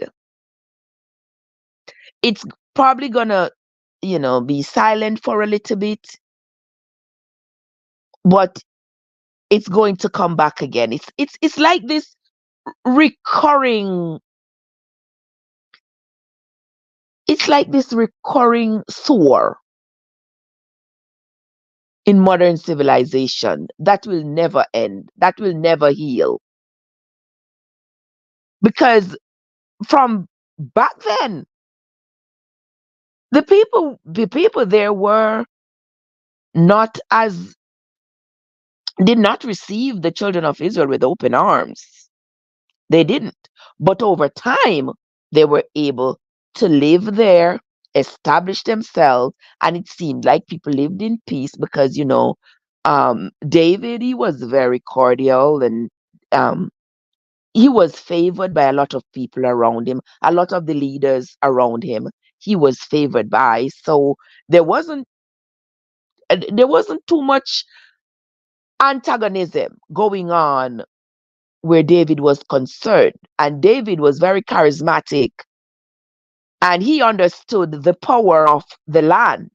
It's probably going to, be silent for a little bit, but it's going to come back again. It's like this recurring sore in modern civilization that will never end, that will never heal. Because from back then, the people there did not receive the children of Israel with open arms. They didn't. But over time, they were able to live there, establish themselves, and it seemed like people lived in peace because, David, he was very cordial and he was favored by a lot of people around him, a lot of the leaders around him, he was favored by. So there wasn't too much antagonism going on where David was concerned. And David was very charismatic, and he understood the power of the land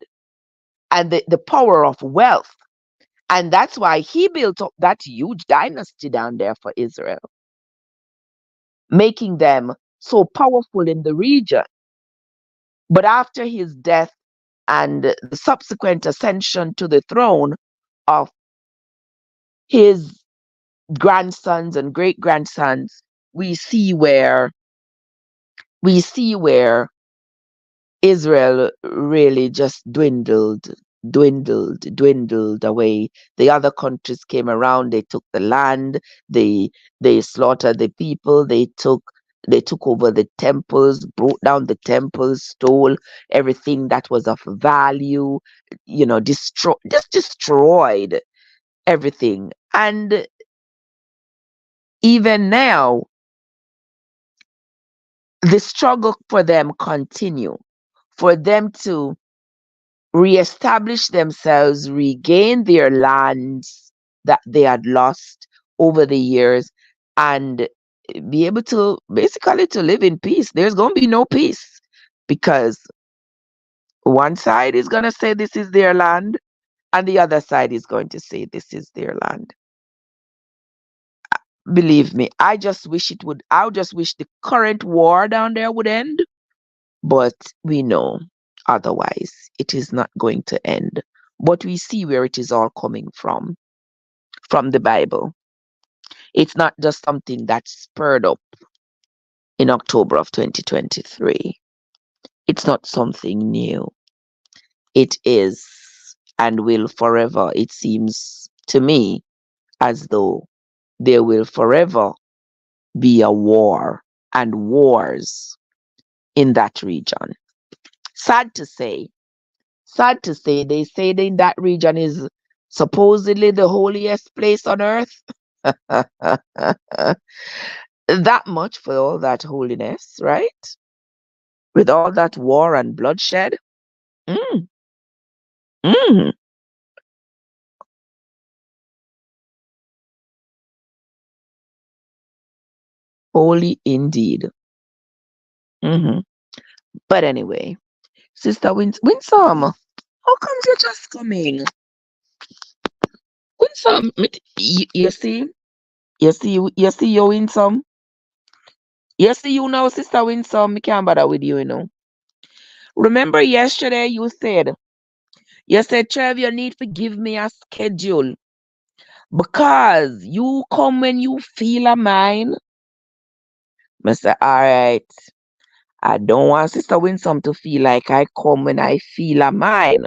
and the power of wealth. And that's why he built up that huge dynasty down there for Israel, making them so powerful in the region. But after his death and the subsequent ascension to the throne of his grandsons and great grandsons, we see where Israel really just dwindled away. The other countries came around, they took the land, they slaughtered the people, they took over the temples, broke down the temples, stole everything that was of value, destroyed everything. And even now, the struggle for them continue, for them to reestablish themselves, regain their lands that they had lost over the years, and be able to basically to live in peace. There's going to be no peace because one side is going to say this is their land and the other side is going to say this is their land. Believe me, I just wish the current war down there would end, but we know otherwise it is not going to end. But we see where it is all coming from the Bible. It's not just something that spurred up in October of 2023. It's not something new. It is and will forever, it seems to me, as though there will forever be a war and wars in that region. Sad to say, they say that in that region is supposedly the holiest place on earth. That much for all that holiness, right? With all that war and bloodshed. Mm, mm, holy indeed. Hmm. But anyway, Sister Winsome, how comes you're just coming? Winsome, you see your Winsome? You see you now, Sister Winsome, me can't bother with you. Remember yesterday you said, Trev, you need to give me a schedule because you come when you feel a mind. I say, all right, I don't want Sister Winsome to feel like I come when I feel a mind.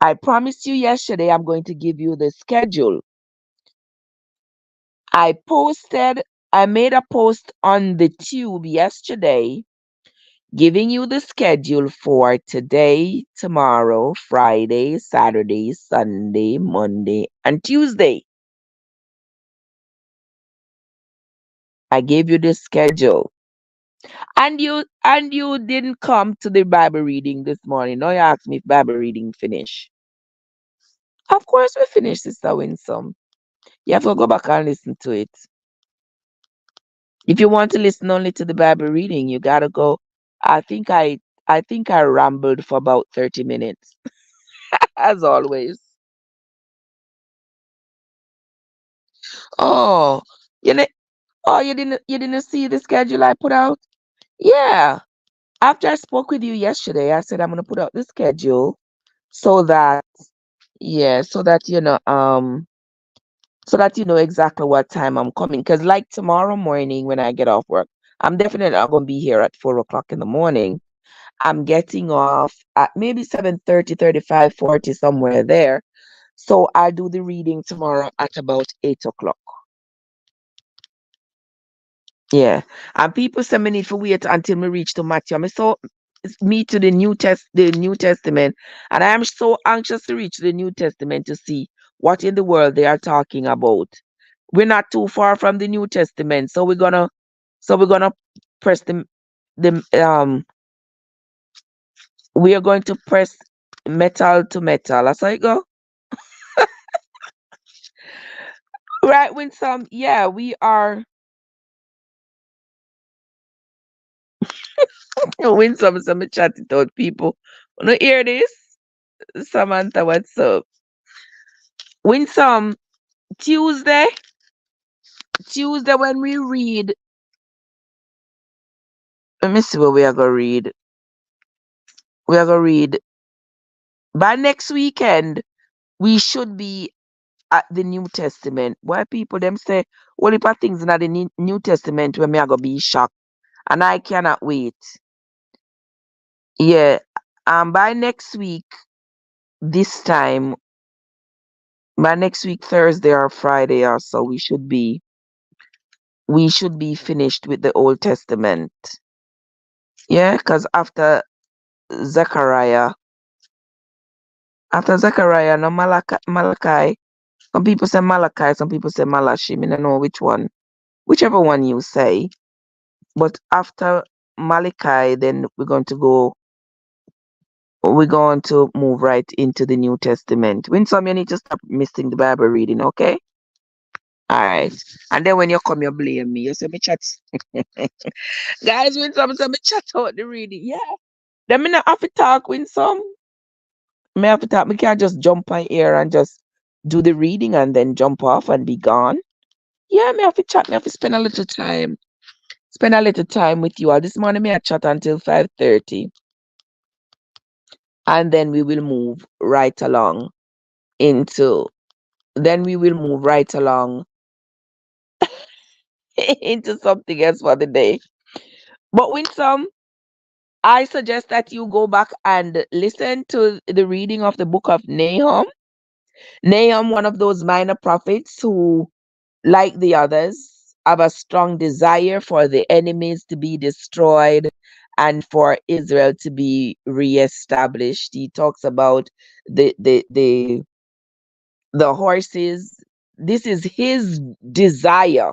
I promised you yesterday I'm going to give you the schedule. I made a post on the tube yesterday giving you the schedule for today, tomorrow, Friday, Saturday, Sunday, Monday, and Tuesday. I gave you the schedule. And you didn't come to the Bible reading this morning. Now you asked me if Bible reading finished. Of course we finished, Sister Winsome. You have to go back and listen to it. If you want to listen only to the Bible reading, you gotta go. I think I rambled for about 30 minutes, as always. Oh, you know, you didn't see the schedule I put out? Yeah. After I spoke with you yesterday, I said I'm gonna put out the schedule so that yeah, so that you know exactly what time I'm coming. Because like tomorrow morning when I get off work, I'm definitely not gonna be here at 4 o'clock in the morning. I'm getting off at maybe 7:30, 35, 40, somewhere there. So I'll do the reading tomorrow at about 8 o'clock. Yeah. And people say me need to wait until me reach to Matthew. Me to the New Testament. And I am so anxious to reach the New Testament to see what in the world they are talking about. We're not too far from the New Testament. So we're gonna press the we are going to press metal to metal. That's how it go. Right, Winsome. Yeah, we are. Winsome, some chat it out, people. Wanna hear this? Samantha, what's up? Winsome, Tuesday. Tuesday when we read. Let me see what we are gonna read. We are gonna read by next weekend. We should be at the New Testament. Why people them say only heap of things in the New Testament where me I gonna be shocked. And I cannot wait. Yeah. By next week, this time, by next week, Thursday or Friday or so, we should be finished with the Old Testament. Yeah, because Zechariah, no Malachi. Some people say Malachi, some people say Malachi. I don't know which one, whichever one you say. But after Malachi, then we're going to move right into the New Testament. Winsome, you need to stop missing the Bible reading, okay? All right. And then when you come, you blame me. You say me chat. Guys, Winsome say me chat out the reading. Yeah. Then me not have to talk, Winsome. Me have to talk. Me can't just jump on here and just do the reading and then jump off and be gone. Yeah, me have to chat. Me have to spend a little time. Spend a little time with you all. This morning me I chat until 5:30. And then we will move right along into then we will move right along into something else for the day. But Winsome, I suggest that you go back and listen to the reading of the book of Nahum. Nahum, one of those minor prophets who, like the others, have a strong desire for the enemies to be destroyed and for Israel to be reestablished. He talks about the the the the horses. This is his desire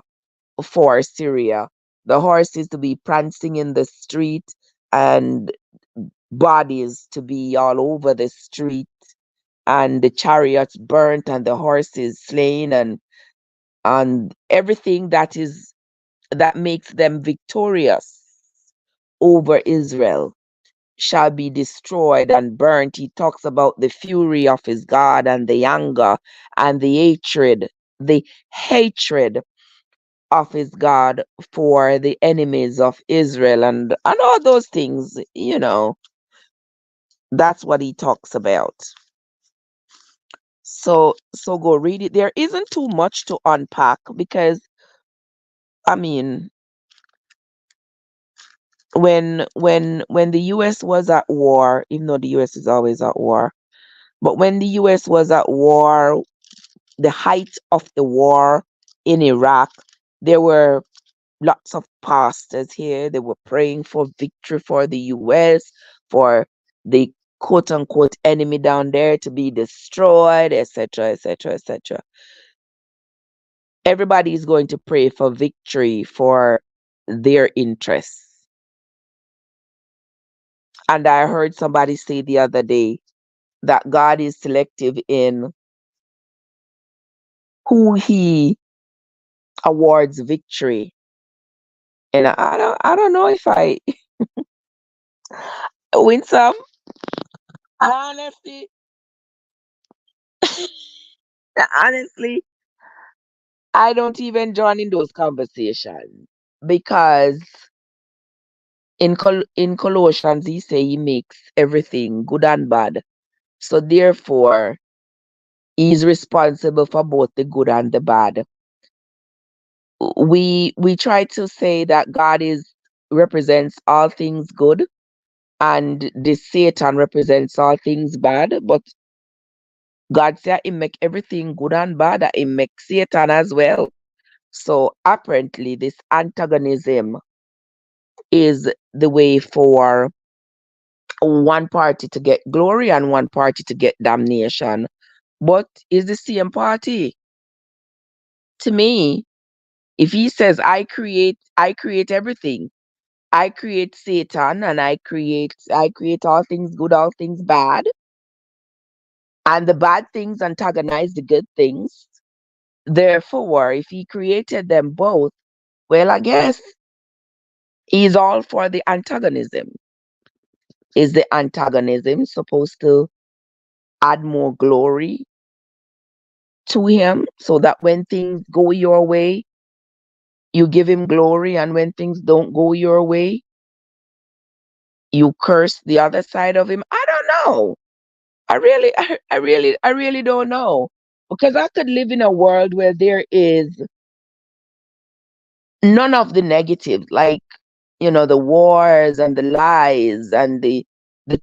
for Syria. The horses to be prancing in the street and bodies to be all over the street and the chariots burnt and the horses slain and everything that makes them victorious over Israel shall be destroyed and burnt. He talks about the fury of his God and the anger and the hatred of his God for the enemies of Israel and all those things, that's what he talks about. So go read it. There isn't too much to unpack because I mean when the US was at war, even though the US is always at war, but when the US was at war, the height of the war in Iraq, there were lots of pastors here. They were praying for victory for the US, for the quote unquote enemy down there to be destroyed, etc., etc., etc. Everybody is going to pray for victory for their interests. And I heard somebody say the other day that God is selective in who he awards victory. And I don't know if I win some. Honestly, honestly, I don't even join in those conversations because in Colossians he say he makes everything good and bad. So therefore, he's responsible for both the good and the bad. We try to say that God is represents all things good and the Satan represents all things bad, but God said he make everything good and bad, that he make Satan as well. So apparently this antagonism is the way for one party to get glory and one party to get damnation. But it's the same party. To me, if he says I create everything, I create Satan and I create all things good, all things bad, and the bad things antagonize the good things. Therefore, if he created them both, well, I guess he's all for the antagonism. Is the antagonism supposed to add more glory to him so that when things go your way, you give him glory, and when things don't go your way, you curse the other side of him? I don't know. I really don't know. Because I could live in a world where there is none of the negatives, like, the wars and the lies and the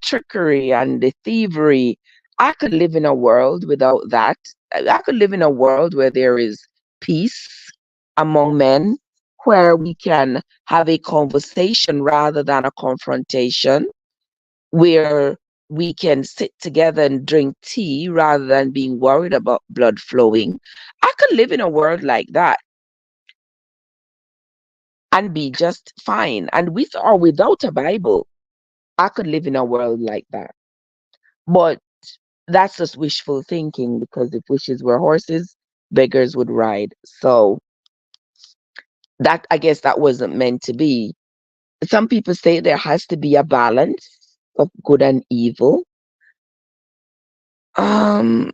trickery and the thievery. I could live in a world without that. I could live in a world where there is peace among men, where we can have a conversation rather than a confrontation, where we can sit together and drink tea rather than being worried about blood flowing. I could live in a world like that and be just fine. And with or without a Bible, I could live in a world like that. But that's just wishful thinking, because if wishes were horses, beggars would ride. So that, I guess, that wasn't meant to be. Some people say there has to be a balance of good and evil. Um,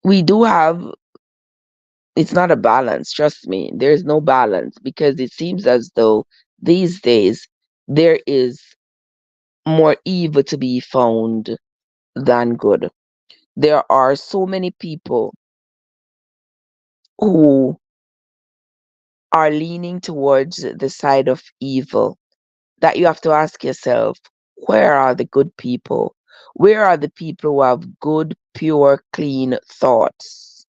we do have, it's not a balance, trust me. There's no balance, because it seems as though these days there is more evil to be found than good. There are so many people who are leaning towards the side of evil that you have to ask yourself, where are the good people? Where are the people who have good, pure, clean thoughts?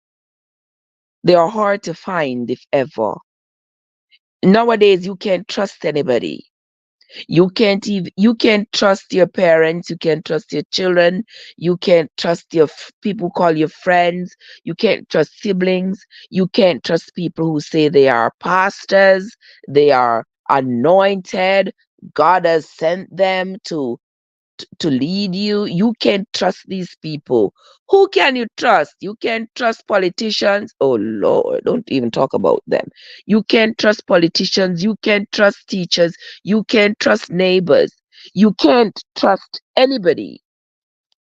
They are hard to find, if ever. Nowadays, you can't trust anybody. You can't trust your parents, you can't trust your children, you can't trust your people who call you friends, you can't trust siblings, you can't trust people who say they are pastors, they are anointed, God has sent them to lead you. You can't trust these people. Who can you trust? You can't trust politicians. Oh Lord, don't even talk about them. You can't trust politicians. You can't trust teachers. You can't trust neighbors. You can't trust anybody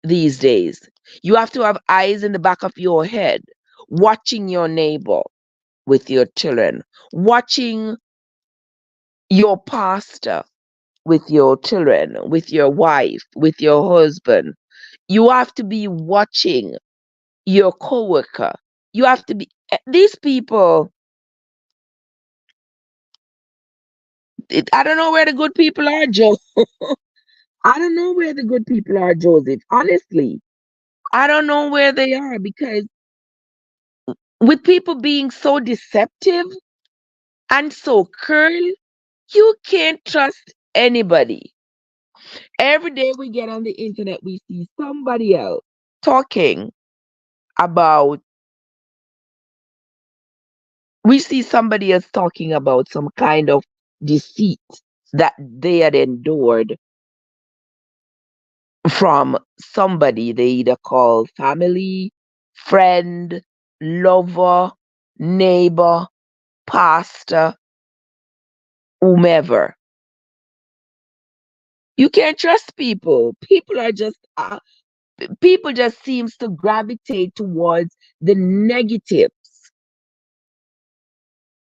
these days. You have to have eyes in the back of your head, watching your neighbor with your children, watching your pastor with your children, with your wife, with your husband. You have to be watching your coworker. You have to be, these people, I don't know where the good people are, Joe. I don't know where the good people are, Joseph. Honestly, I don't know where they are, because with people being so deceptive and so cruel, you can't trust anybody. Every day we get on the internet, we see somebody else talking about, we see somebody else talking about some kind of deceit that they had endured from somebody they either call family, friend, lover, neighbor, pastor, whomever. You can't trust people. People just seems to gravitate towards the negatives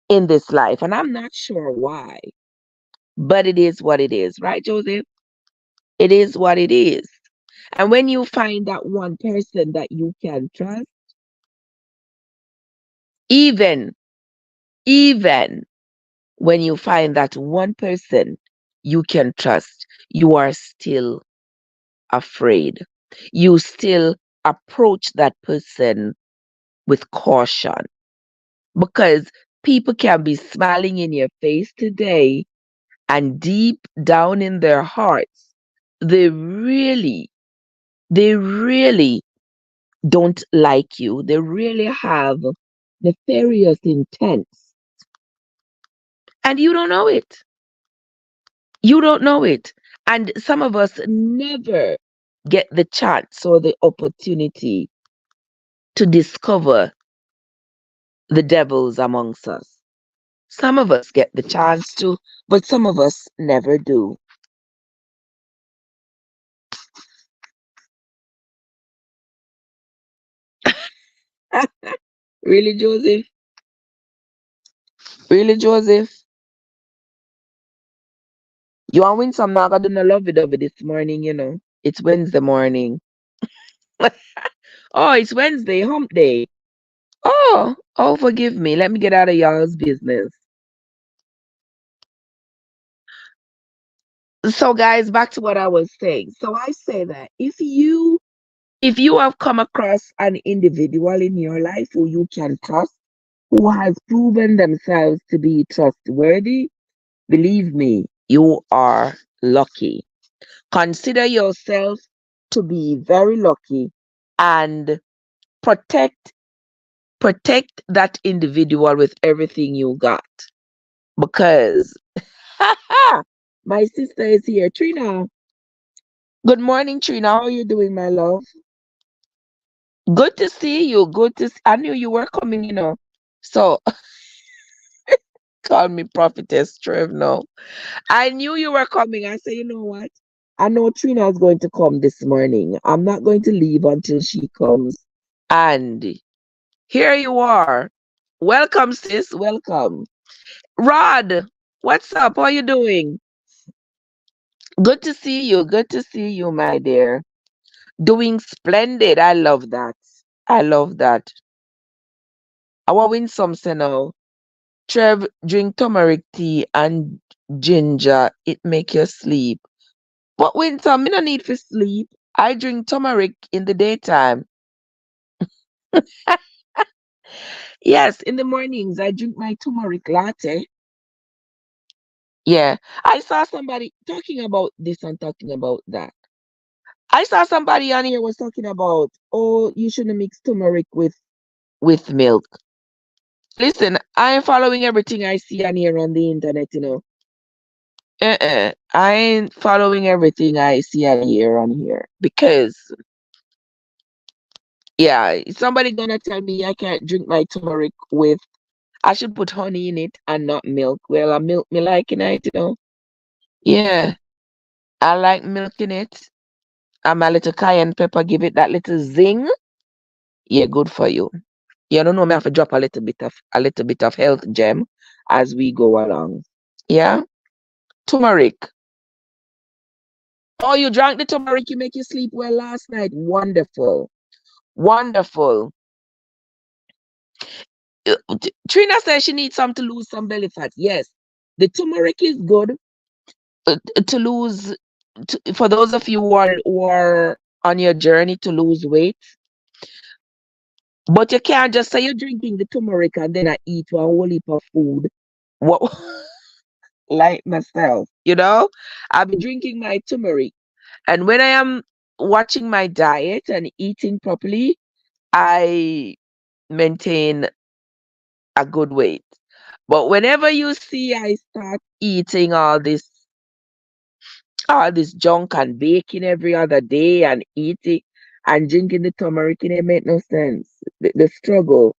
in this life, and I'm not sure why, but it is what it is, right, Joseph? It is what it is. And when you find that one person that you can trust, even even when you find that one person you can trust, you are still afraid. You still approach that person with caution, because people can be smiling in your face today, and deep down in their hearts, they really, they really don't like you. They really have nefarious intents, and you don't know it. You don't know it. And some of us never get the chance or the opportunity to discover the devils amongst us. Some of us get the chance to, but some of us never do. Really, Joseph? Really, Joseph? You want win some now? I do not love it over this morning, you know. It's Wednesday morning. Oh, it's Wednesday, hump day. Oh, forgive me. Let me get out of y'all's business. So, guys, back to what I was saying. So I say that if you have come across an individual in your life who you can trust, who has proven themselves to be trustworthy, believe me, you are lucky. Consider yourself to be very lucky and protect that individual with everything you got. Because my sister is here. Trina. Good morning, Trina. How are you doing, my love? Good to see you. I knew you were coming, you know. So call me Prophetess Trev now. I knew you were coming. I said, you know what? I know Trina is going to come this morning. I'm not going to leave until she comes. And here you are. Welcome, sis. Welcome. Rod, what's up? How you doing? Good to see you. Good to see you, my dear. Doing splendid. I love that. I love that. I want win something now. Trev, drink turmeric tea and ginger. It make you sleep. But winter, me no need for sleep. I drink turmeric in the daytime. Yes, in the mornings I drink my turmeric latte. Yeah. I saw somebody talking about this and talking about that. I saw somebody on here was talking about, oh, you shouldn't mix turmeric with milk. Listen, I am following everything I see on here on the internet, you know. I ain't following everything I see and hear on here because yeah, is somebody gonna tell me I can't drink my turmeric with I should put honey in it and not milk. Well, I milk me liking it, you know. Yeah, I like milk in it. And my little cayenne pepper give it that little zing. Yeah, good for you. You don't know me have to drop a little bit of health gem as we go along. Yeah, turmeric. Oh, you drank the turmeric, you make you sleep well last night. Wonderful. Wonderful. Trina says she needs some to lose some belly fat. Yes, the turmeric is good to lose. For those of you who are on your journey to lose weight, but you can't just say you're drinking the turmeric and then I eat one whole heap of food. What, like myself, you know? I'll be drinking my turmeric, and when I am watching my diet and eating properly, I maintain a good weight. But whenever you see I start eating all this junk and baking every other day and eating and drinking the turmeric, it make no sense. The struggle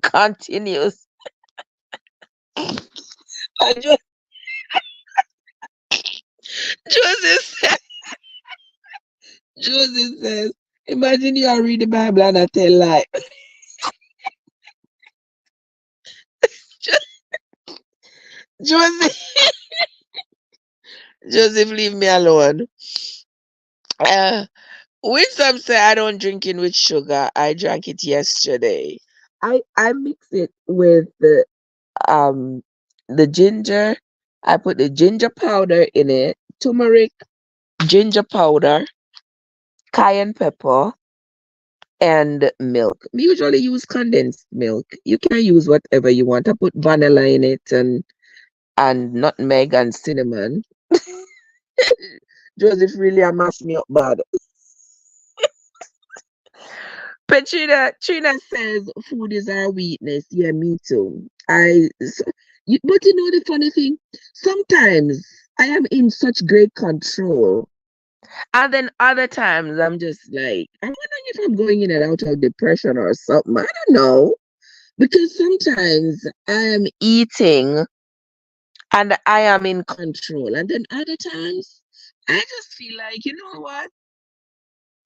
continues. And Joseph says, Joseph says, imagine you are read the Bible and I tell lie. Joseph, Joseph, leave me alone. Uh, when some say I don't drink it with sugar, I drank it yesterday. I mix it with um the ginger. I put the ginger powder in it, turmeric, ginger powder, cayenne pepper, and milk. We usually use condensed milk. You can use whatever you want. I put vanilla in it and nutmeg and cinnamon. Joseph really a mash me up bad. But Trina says food is our weakness. Yeah, me too. But you know the funny thing? Sometimes I am in such great control And then other times I'm just like, I wonder if I'm going in and out of depression or something. I don't know. Because sometimes I am eating and I am in control. And then other times I just feel like, you know what?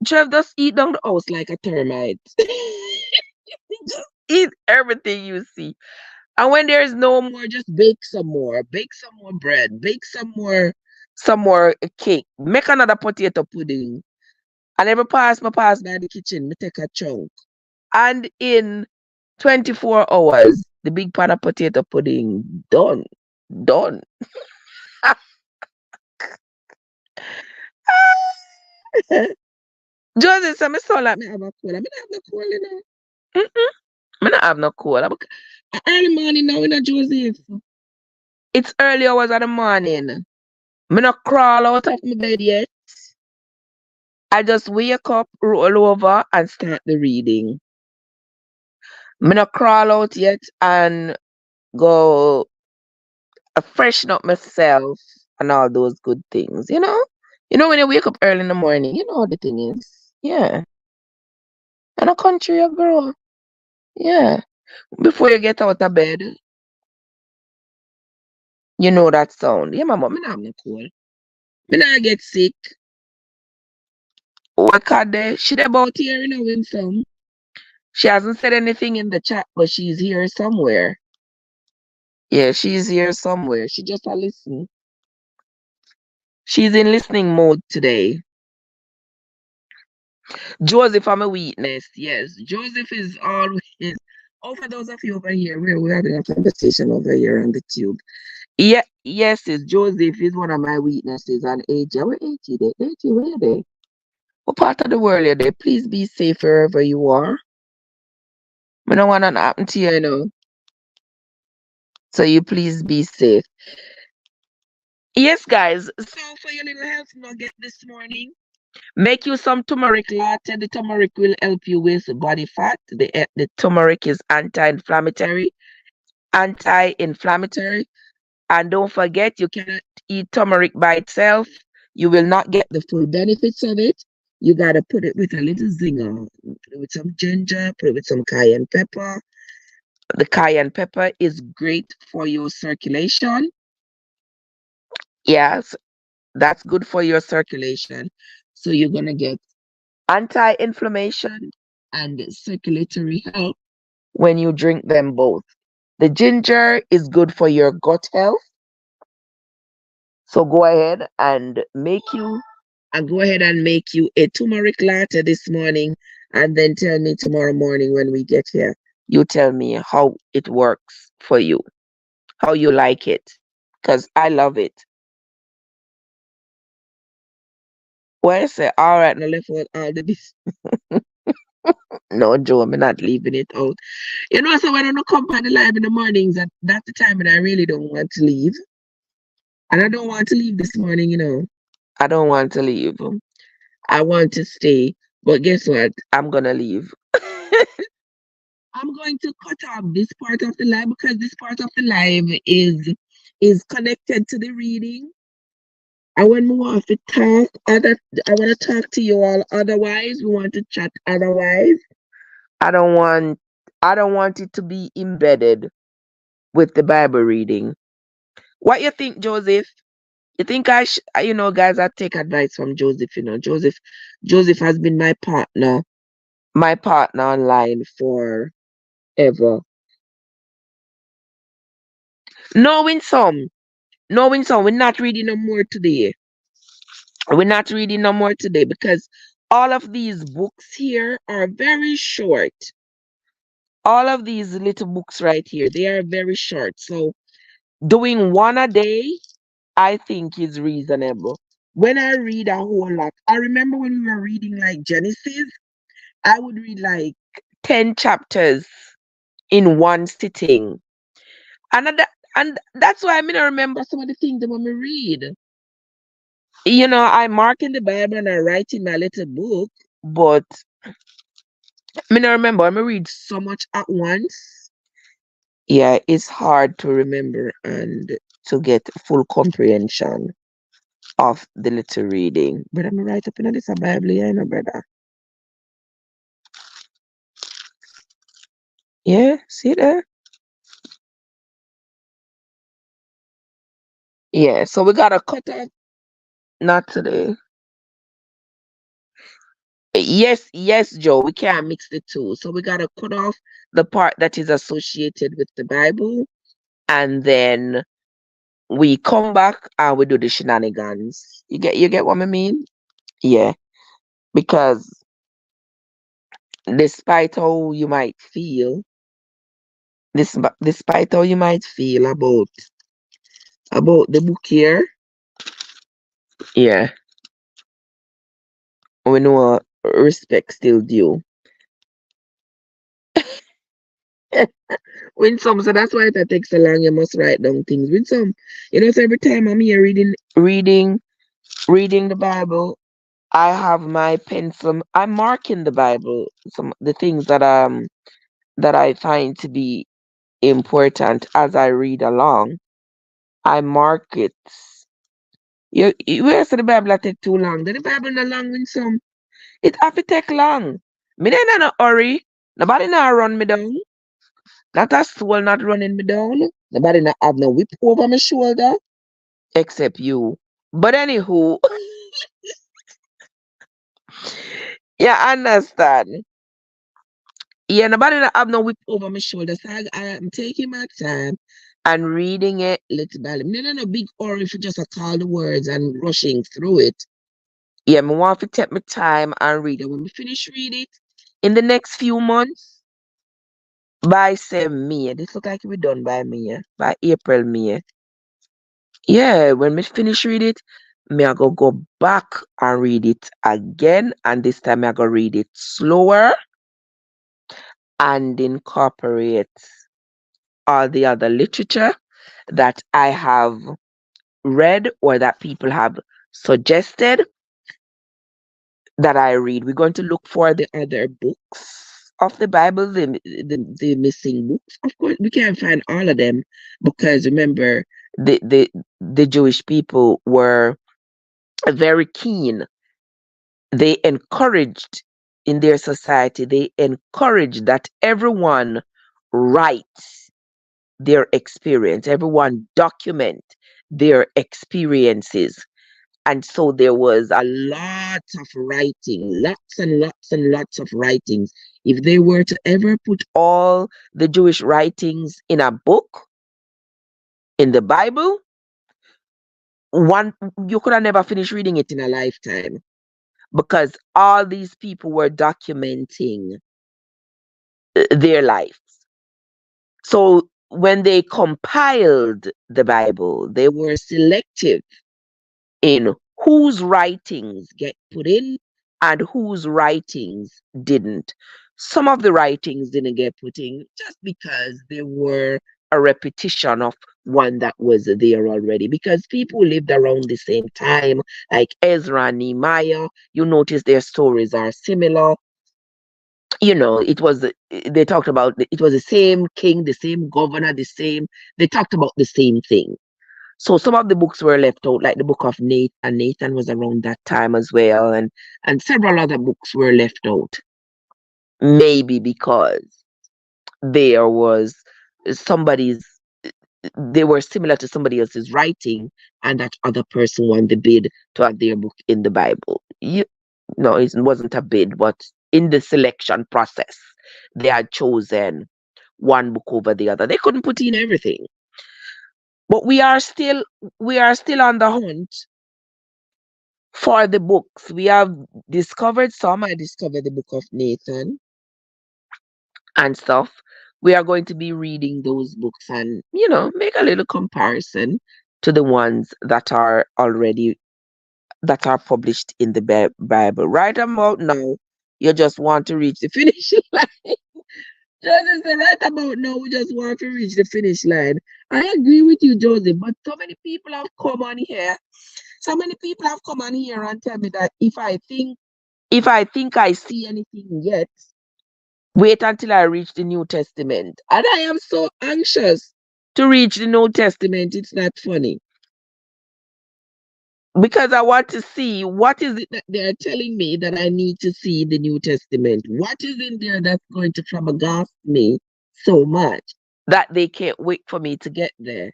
Trev, just eat down the house like a termite. Just eat everything you see. And when there's no more, just bake some more. Bake some more bread. Bake some more cake. Make another potato pudding. And every pass by the kitchen, me take a chunk. And in 24 hours, the big pan of potato pudding done. Done. Joseph, so me sound like me have a cold. I mean, I have no cold, you know. Me not have no cold. Early morning now, you know, Joseph. It's early hours of the morning. Me not crawl out of my bed yet. I just wake up, roll over, and start the reading. Me not crawl out yet and go freshen up myself and all those good things, you know? You know, when you wake up early in the morning, you know what the thing is. Yeah. And a country you grow. Yeah. Before you get out of bed, you know that sound. Yeah, mama, me not have no cold. Me not get sick. What are they? She about here, you know, in some. She hasn't said anything in the chat, but she's here somewhere. Yeah, she's here somewhere. She just a listen. She's in listening mode today. Joseph, I'm a witness. Yes, Joseph is always. Oh, for those of you over here, we're having a conversation over here on the tube. Yeah, yes, it's Joseph is one of my witnesses. And AJ, where AJ there? AJ, where are they? What part of the world are they? Please be safe wherever you are. I don't want to happen to you, you know. So you please be safe. Yes, guys. So for your little health nugget this morning, make you some turmeric latte. The turmeric will help you with body fat. The turmeric is anti-inflammatory. Anti-inflammatory. And don't forget, you cannot eat turmeric by itself. You will not get the full benefits of it. You gotta put it with a little zinger. Put it with some ginger, put it with some cayenne pepper. The cayenne pepper is great for your circulation. Yes, that's good for your circulation. So you're gonna get anti-inflammation and circulatory health when you drink them both. The ginger is good for your gut health. So go ahead and make you a turmeric latte this morning and then tell me tomorrow morning when we get here. You tell me how it works for you, how you like it. Because I love it. Well, I say, all right, now left out all the this. No, Joe, I'm not leaving it out. You know, so when I don't come by the live in the mornings, that's the time when I really don't want to leave. And I don't want to leave this morning, you know. I don't want to leave. I want to stay. But guess what? I'm going to leave. I'm going to cut off this part of the live because this part of the live is connected to the reading. And when we want to talk, I want to talk to you all. Otherwise, we want to chat. Otherwise, I don't want it to be embedded with the Bible reading. What you think, Joseph? You think you know, guys, I take advice from Joseph. You know, Joseph has been my partner online for ever. Knowing some, we're not reading no more today. We're not reading no more today because all of these books here are very short. All of these little books right here, they are very short. So doing one a day, I think is reasonable. When I read a whole lot, I remember when we were reading like Genesis, I would read like 10 chapters in one sitting. And that's why I mean I remember some of the things that when we read. You know, I mark in the Bible and I write in my little book, but I remember when I read so much at once. Yeah, it's hard to remember and to get full comprehension. of the little reading. Brother, me write up in this a Bible, yeah, no, brother. Yeah, see there? Yeah, so we gotta cut off. Not today. Yes, yes, Joe, we can't mix the two. So we gotta cut off the part that is associated with the Bible, and then we come back and we do the shenanigans. You get what I mean? Yeah. Because despite how you might feel, despite how you might feel about the book here, yeah, we know respect still due. When some, so that's why it takes so long. You must write down things. When some, so every time I'm here reading the Bible, I have my pencil. I'm marking the Bible. Some the things that I find to be important as I read along. I mark it. You say the Bible a take too long. Then the Bible not long when some. It have to take long. Me then in a hurry. Nobody not run me down. Not a soul not running me down. Nobody not have no whip over my shoulder. Except you. But anywho, yeah, understand. Yeah, nobody not have no whip over my shoulder. So I'm taking my time and reading it little by little. No big hurry for just call the words and rushing through it. Yeah, me want to take my time and read it. When we finish read it in the next few months, by say May. This look like we done by May. By April, May. Yeah, when we finish read it, me I go back and read it again, and this time I go read it slower and incorporate all the other literature that I have read or that people have suggested that I read. We're going to look for the other books of the Bible, the missing books. Of course, we can't find all of them because remember, the Jewish people were very keen. They encouraged in their society, they encouraged that everyone writes their experience, everyone document their experiences. And so there was a lot of writing, lots and lots and lots of writings. If they were to ever put all the Jewish writings in a book, in the Bible, one you could have never finished reading it in a lifetime because all these people were documenting their lives. So when they compiled the Bible, they were selective in whose writings get put in and whose writings didn't. Some of the writings didn't get put in just because they were a repetition of one that was there already. Because people lived around the same time, like Ezra and Nehemiah, you notice their stories are similar. It was they talked about it was the same king, the same governor, they talked about the same thing. So some of the books were left out, like the book of Nathan. Nathan was around that time as well, and several other books were left out. Maybe because there was somebody's, they were similar to somebody else's writing, and that other person won the bid to have their book in the Bible. No, it wasn't a bid, but in the selection process, they had chosen one book over the other. They couldn't put in everything. But we are still on the hunt for the books. We have discovered some. I discovered the book of Nathan and stuff. We are going to be reading those books and, make a little comparison to the ones that are published in the Bible. Right about now, you just want to reach the finish line. Joseph said, right about now, we just want to reach the finish line. I agree with you, Joseph, but so many people have come on here. So many people have come on here and tell me that if I think I see anything yet, wait until I reach the New Testament. And I am so anxious to reach the New Testament. It's not funny. because I want to see what is it that they're telling me that I need to see in the New Testament. What is in there that's going to flabbergast me so much that they can't wait for me to get there?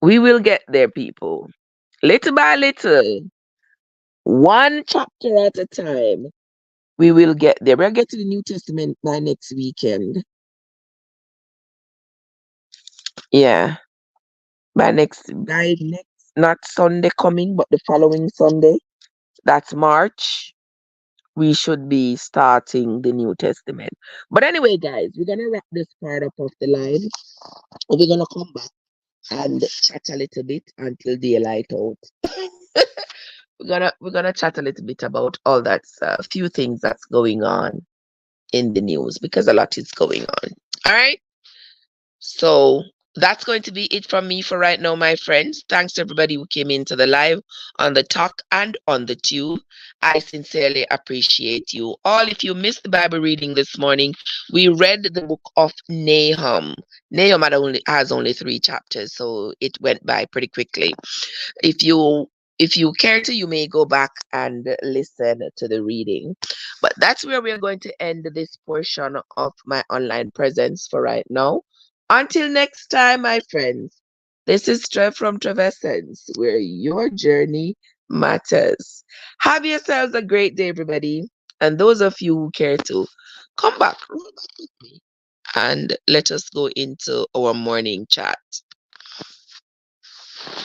We will get there, people. Little by little, one chapter at a time, we will get there. We'll get to the New Testament by next weekend. Yeah, by next, not Sunday coming, but the following Sunday. That's March. We should be starting the New Testament. But anyway, guys, we're gonna wrap this part up of the live. We're gonna come back and chat a little bit until daylight out. We're gonna chat a little bit about all that few things that's going on in the news because a lot is going on. All right. So that's going to be it from me for right now, my friends. Thanks to everybody who came into the live on the talk and on the tube. I sincerely appreciate you all. If you missed the Bible reading this morning, we read the book of Nahum. Nahum has only 3 chapters, so it went by pretty quickly. If you care to, you may go back and listen to the reading. But that's where we're going to end this portion of my online presence for right now. Until next time, my friends, this is Trev from Trevessence, where your journey matters. Have yourselves a great day, everybody. And those of you who care to, come back, roll back with me, and let us go into our morning chat.